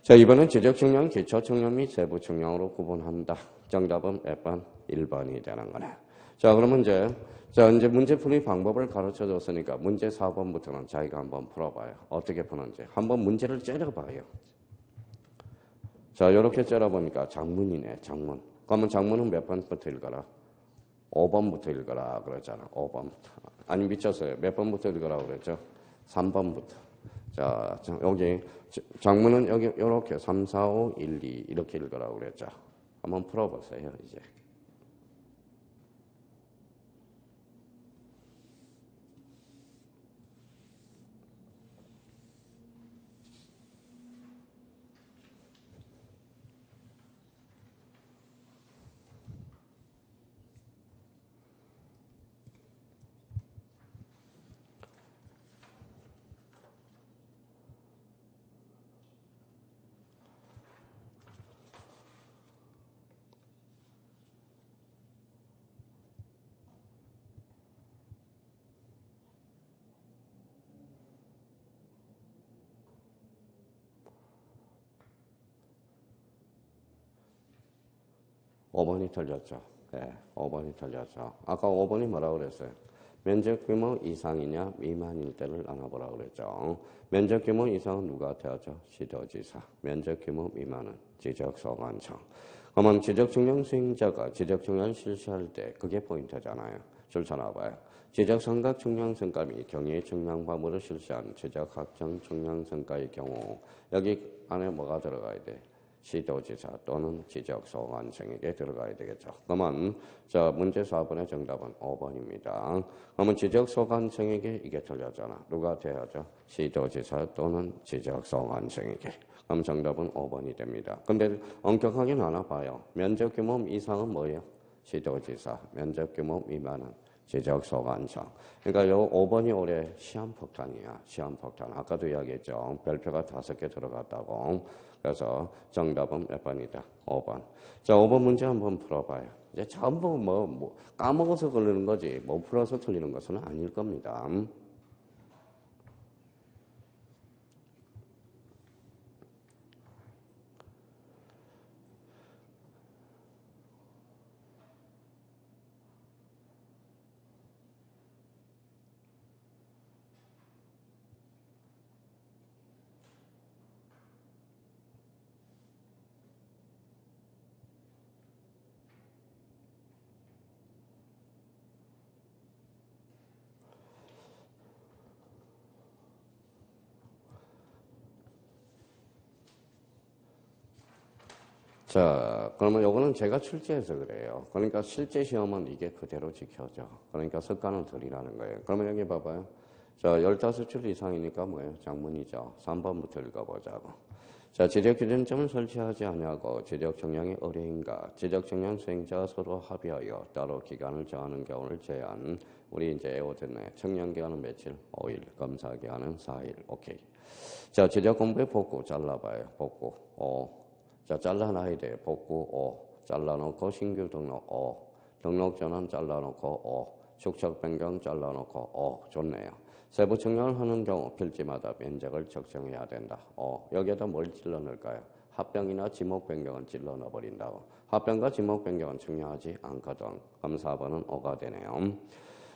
자, 이번엔 지적청량, 기초청량 및 세부청량으로 구분한다. 정답은 몇 번? 1번이 되는 거네. 자, 그러면 이제 문제 풀이 방법을 가르쳐 줬으니까 문제 4번부터는 자기가 한번 풀어봐요. 어떻게 푸는지. 한번 문제를 째려봐요. 자, 이렇게 째려보니까 장문이네, 장문. 그러면 장문은 몇 번부터 읽어라? 5번부터 읽어라 그랬잖아. 5번부터. 아니, 미쳤어요. 몇 번부터 읽으라고 그랬죠? 3번부터. 자, 여기 장문은 여기 이렇게 3, 4, 5, 1, 2 이렇게 읽으라고 그랬죠. 한번 풀어보세요, 이제. 오 5번이 틀렸죠. 네, 5번이 틀렸죠. 아까 5번이 뭐라고 그랬어요? 면적 규모 이상이냐 미만일 때를 나눠보라고 그랬죠. 면적 규모 이상은 누구한테 하죠? 시도지사. 면적 규모 미만은 지적소관청. 그러면 지적청량 수행자가 지적청량을 실시할 때 그게 포인트잖아요. 줄 쳐놔봐요. 지적삼각청량성가 및 경의 청량방법을 실시한 지적학정청량성가의 경우 여기 안에 뭐가 들어가야 돼? 시도지사 또는 지적소관청에게 들어가야 되겠죠. 그러면 문제 4번의 정답은 5번입니다. 그러면 지적소관청에게 이게 틀렸잖아. 누구한테 하죠? 시도지사 또는 지적소관청에게. 그럼 정답은 5번이 됩니다. 근데 엄격하게 나눠봐요. 면적규모 이상은 뭐예요? 시도지사. 면적규모 미만은 지적소관청. 그러니까 요 5번이 올해 시험폭탄이야. 시험폭탄. 아까도 이야기했죠. 별표가 5개 들어갔다고. 그래서 정답은 몇 번이다? 5번. 자, 5번 문제 한번 풀어봐요. 이제 전부 까먹어서 걸리는 거지, 못 풀어서 틀리는 것은 아닐 겁니다. 자, 그러면 요거는 제가 출제해서 그래요. 그러니까 실제 시험은 이게 그대로 지켜져. 그러니까 습관을 들이라는 거예요. 그러면 여기 봐봐요. 자, 15줄 이상이니까 뭐예요? 장문이죠. 3번부터 읽어보자고. 자, 지적기준점을 설치하지 아니하고 지적청량이 의뢰인과 지적청량 수행자가 서로 합의하여 따로 기간을 정하는 경우를 제한. 우리 이제 애호됐네. 청량기간은 며칠? 5일. 검사기간은 4일. 오케이. 자, 지적공부의 복구 잘라봐요. 복구. 자, 잘라놔야 돼. 복구 5. 잘라놓고 신규 등록 5. 등록 전환 잘라놓고 5. 축척 변경 잘라놓고 5. 좋네요. 세부 청량을 하는 경우 필지마다 면적을 적정해야 된다. 여기에다 뭘 찔러 넣을까요? 합병이나 지목 변경을 찔러 넣어버린다고. 합병과 지목 변경은 청량하지 않거든. 그럼 4번은 5가 되네요.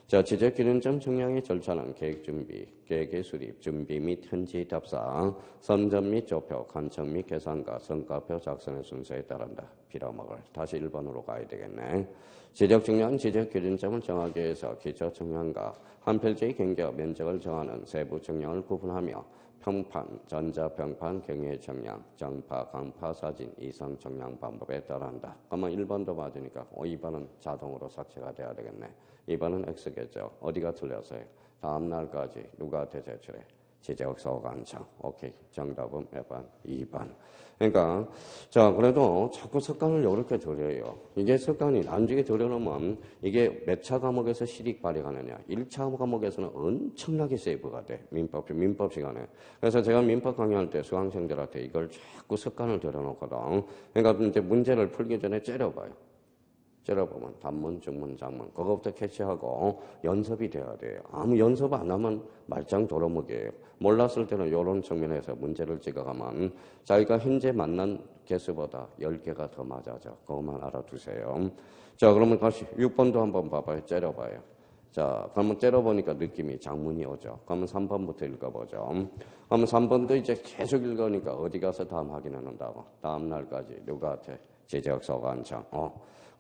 자, 지적기준점 청량의 절차는 계획준비, 계획의 수립, 준비 및 현지 답사, 선점 및 조표, 간청 및 계산과 성과표 작성의 순서에 따른다. 빌어먹을. 다시 1번으로 가야 되겠네. 지적청량, 지적기준점을 정하기 위해서 기초청량과 한 필지의 경계와 면적을 정하는 세부청량을 구분하며 평판, 전자평판, 경외청량, 정파, 강파, 사진, 이성 청량 방법에 따라한다. 그러면 1번도 맞으니까 2번은 자동으로 삭제가 돼야 되겠네. 2번은 X겠죠. 어디가 틀렸어요? 다음 날까지 누구한테 제출해? 지적소관청. 오케이. 정답은 몇 번? 2번. 그러니까 자 그래도 자꾸 습관을 이렇게 들여요. 이게 습관이 나중에 들여놓으면 이게 몇 차 과목에서 실익 발휘하느냐. 1차 과목에서는 엄청나게 세이브가 돼. 민법 시간에. 그래서 제가 민법 강의할 때 수강생들한테 이걸 자꾸 습관을 들여놓거든. 그러니까 이제 문제를 풀기 전에 째려봐요. 째려보면 단문, 중문, 장문 그거부터 캐치하고 연습이 돼야 돼요. 아무 연습 안 하면 말짱 도루묵이에요. 몰랐을 때는 이런 측면에서 문제를 찍어가면 자기가 현재 만난 개수보다 10개가 더 맞아져. 그것만 알아두세요. 자 그러면 다시 6번도 한번 봐봐요. 째려봐요. 자 그러면 째려보니까 느낌이 장문이 오죠. 그러면 3번부터 읽어보죠. 그러면 3번도 이제 계속 읽으니까 어디 가서 다음 확인한다고. 다음 날까지 누구한테? 지적소관청.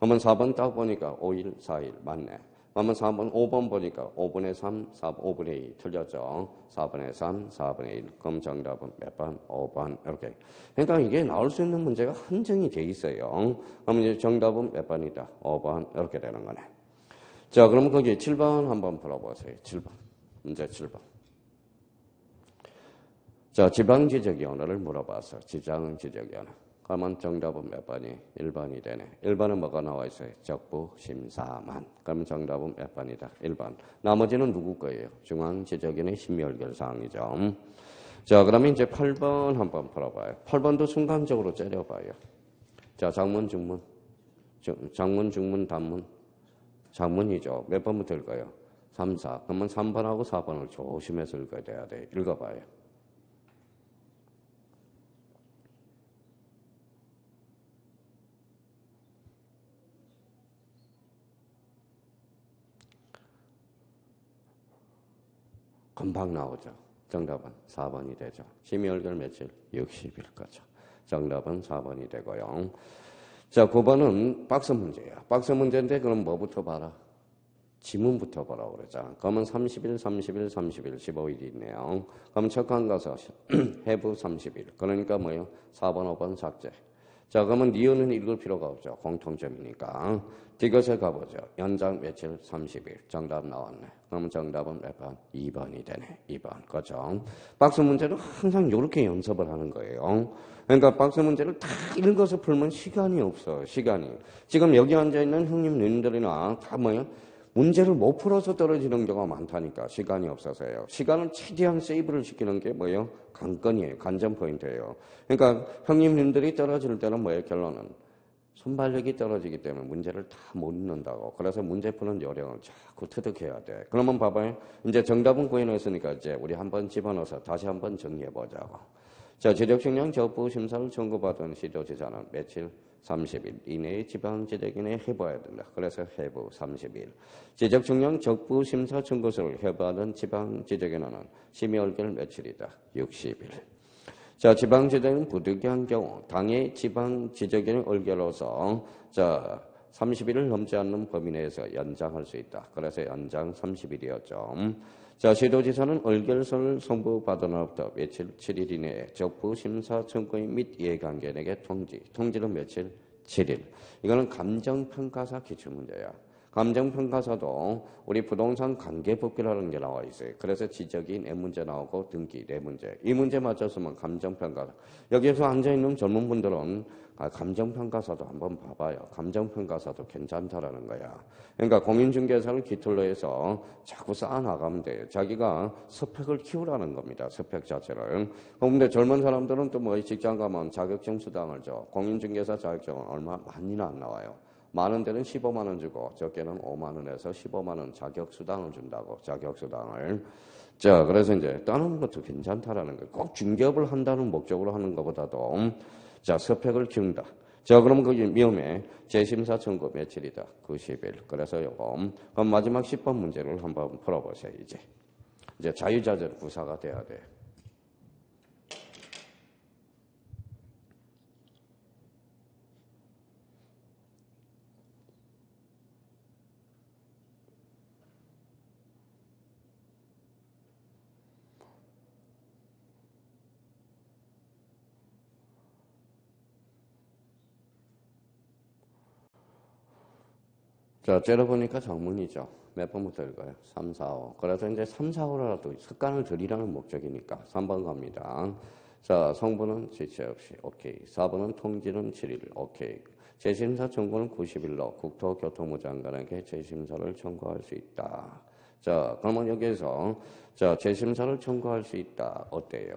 그러면 4번 딱 보니까 5일, 4일 맞네. 그러면 4번, 5번 보니까 5분의 3, 5분의 2 틀렸죠. 4분의 3, 4분의 1. 그럼 정답은 몇 번? 5번. 이렇게. 그러니까 이게 나올 수 있는 문제가 한정이 돼 있어요. 그럼 이제 정답은 몇 번이다? 5번. 이렇게 되는 거네. 자, 그럼 거기 7번 한번 풀어보세요. 7번. 문제 7번. 자, 지방지적위원회를 물어봤어. 지방지적위원회. 그러면 정답은 몇 번이? 1번이 되네. 1번은 뭐가 나와 있어요? 적부심사만. 그럼 정답은 몇 번이다? 1번. 나머지는 누구 거예요? 중앙지적위원회 심의결결사항이죠. 자, 그러면 이제 8번 한번 풀어봐요. 8번도 순간적으로 째려봐요. 자, 장문, 중문. 장문, 중문, 단문. 장문이죠. 몇 번부터 읽어요? 3, 4. 그러면 3번하고 4번을 조심해서 읽어야 돼. 읽어봐요. 금방 나오죠. 정답은 4번이 되죠. 심의열결 며칠? 60일 거죠. 정답은 4번이 되고요. 자, 9번은 박스 문제야. 박스 문제인데 그럼 뭐부터 봐라? 지문부터 보라고 그러잖아. 그러면 30일, 15일 있네요. 그럼 첫 칸 가서 해부 30일. 그러니까 뭐예요? 4번, 5번 삭제. 자, 그러면 니은은 읽을 필요가 없죠. 공통점이니까. 이것에 가보죠. 연장 며칠 30일. 정답 나왔네. 그러면 정답은 몇 번? 2번이 되네. 2번. 그렇죠? 박스 문제도 항상 이렇게 연습을 하는 거예요. 그러니까 박스 문제를 다 읽어서 풀면 시간이 없어. 시간이. 지금 여기 앉아있는 형님, 누님들이나 다 뭐예요? 문제를 못 풀어서 떨어지는 경우가 많다니까. 시간이 없어서요. 시간을 최대한 세이브를 시키는 게 뭐예요? 관건이에요. 관전 포인트예요. 그러니까 형님님들이 떨어질 때는 뭐예요? 결론은 순발력이 떨어지기 때문에 문제를 다 못 읽는다고. 그래서 문제 푸는 요령을 자꾸 터득해야 돼. 그러면 봐봐요. 이제 정답은 구해놨으니까 이제 우리 한번 집어넣어서 다시 한번 정리해보자고. 자, 지적측량 적부 심사를 청구받은 시도지사는 며칠? 30일 이내에 지방지적위원회에 해부해야 된다. 그래서 해부 30일. 지적측량 적부 심사 청구서를 해부하는 지방지적위원회는 심의얼결 며칠이다. 60일. 자, 지방지적위는 부득이한 경우 당의 지방지적위원회 얼결로서 자 30일을 넘지 않는 범위 내에서 연장할 수 있다. 그래서 연장 30일이었죠. 자, 시도지사는 얼결서를 송부받은 후부터 며칠 7일 이내에 적부 심사 청구인 및 이해관계인에게 통지는 며칠 7일. 이거는 감정평가사 기출문제야. 감정평가사도 우리 부동산 관계법규라는 게 나와 있어요. 그래서 지적인 네 문제 나오고 등기 네 문제. 이 문제 맞췄으면 감정평가사. 여기에서 앉아있는 젊은 분들은 감정평가사도 한번 봐봐요. 감정평가사도 괜찮다라는 거야. 그러니까 공인중개사를 기틀로 해서 자꾸 쌓아나가면 돼요. 자기가 스펙을 키우라는 겁니다. 스펙 자체를. 그런데 젊은 사람들은 또 뭐 직장 가면 자격증 수당을 줘. 공인중개사 자격증은 얼마 많이는 안 나와요. 많은 데는 15만 원 주고 적게는 5만 원에서 15만 원 자격수당을 준다고. 자격수당을. 자, 그래서 이제 다른 것도 괜찮다라는 거예요. 꼭 중개업을 한다는 목적으로 하는 것보다도 자, 스펙을 키운다. 자, 그러면 거기 위험해. 재심사 청구 며칠이다. 90일. 그래서 요거. 그럼 마지막 10번 문제를 한번 풀어보세요, 이제. 이제 자유자재로 구사가 돼야 돼. 자, 째려보니까 정문이죠. 몇 번부터 읽어요? 3, 4, 5. 그래서 이제 3, 4, 5라도 습관을 들이라는 목적이니까 3번 갑니다. 자, 성분은 지체 없이 오케이. 4번은 통지는 7일 오케이. 재심사 청구는 90일로 국토교통부 장관에게 재심사를 청구할 수 있다. 자, 그러면 여기에서 자, 재심사를 청구할 수 있다. 어때요?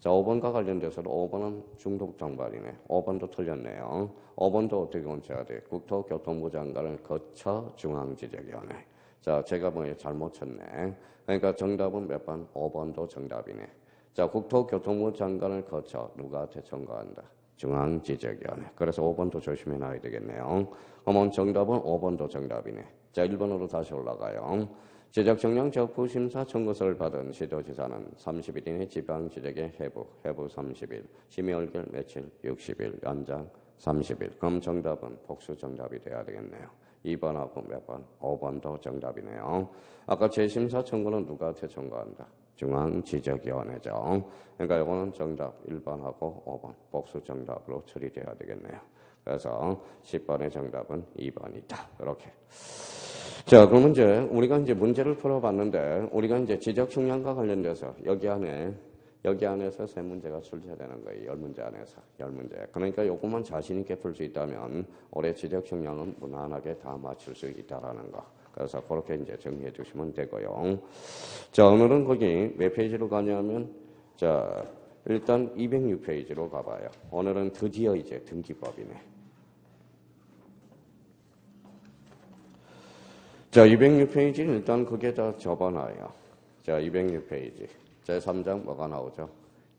자, 5번과 관련돼서도 5번은 중독 장관이네. 5번도 틀렸네요. 5번도 어떻게 원체가 돼? 국토교통부 장관을 거쳐 중앙지적위원회. 자, 제가 잘못 쳤네. 그러니까 정답은 몇 번? 5번도 정답이네. 자, 국토교통부 장관을 거쳐 누구한테 청구한다? 중앙지적위원회. 그래서 5번도 조심해 놔야 되겠네요. 그러면 정답은 5번도 정답이네. 자, 1번으로 다시 올라가요. 지적청량 적부심사 청구서를 받은 시도지사는 30일 이내 지방지적에 해부 30일, 심의얼결 며칠 60일, 연장 30일. 그럼 정답은 복수 정답이 돼야 되겠네요. 2번하고 몇 번? 5번도 정답이네요. 아까 재심사 청구는 누구한테 청구한다? 중앙지적위원회죠. 그러니까 이거는 정답 1번하고 5번 복수 정답으로 처리돼야 되겠네요. 그래서 10번의 정답은 2번이다. 이렇게. 자, 그러면 이제 우리가 이제 문제를 풀어봤는데 우리가 이제 지적 측량과 관련돼서 여기 안에서 세 문제가 출제되는 거예요. 10문제 안에서 10문제. 그러니까 요것만 자신 있게 풀 수 있다면 올해 지적 측량은 무난하게 다 맞출 수 있다라는 거. 그래서 그렇게 이제 정리해 주시면 되고요. 자, 오늘은 거기 몇 페이지로 가냐면 자, 일단 206페이지로 가봐요. 오늘은 드디어 이제 등기법이네. 자, 206페이지 일단 그게 다 접어놔요. 자, 206페이지. 제3장 뭐가 나오죠?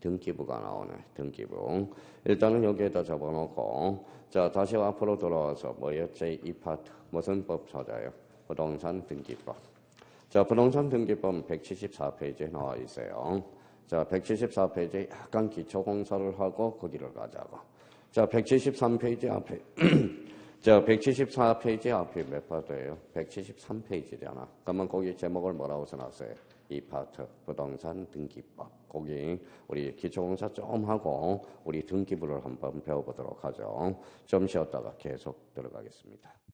등기부가 나오네. 등기부. 일단은 여기에다 접어놓고 자, 다시 앞으로 돌아와서 뭐예요? 제2파트. 무슨 법 찾아요? 부동산 등기법. 자, 부동산 등기법 174페이지에 나와 있어요. 자, 174페이지에 약간 기초공사를 하고 거기를 가자고. 자, 173페이지 앞에 자, 174페이지 앞에 몇 파트예요? 173페이지잖아. 그러면 거기 제목을 뭐라고 써놨어요? 이 파트 부동산 등기법. 거기 우리 기초공사 좀 하고 우리 등기부를 한번 배워보도록 하죠. 좀 쉬었다가 계속 들어가겠습니다.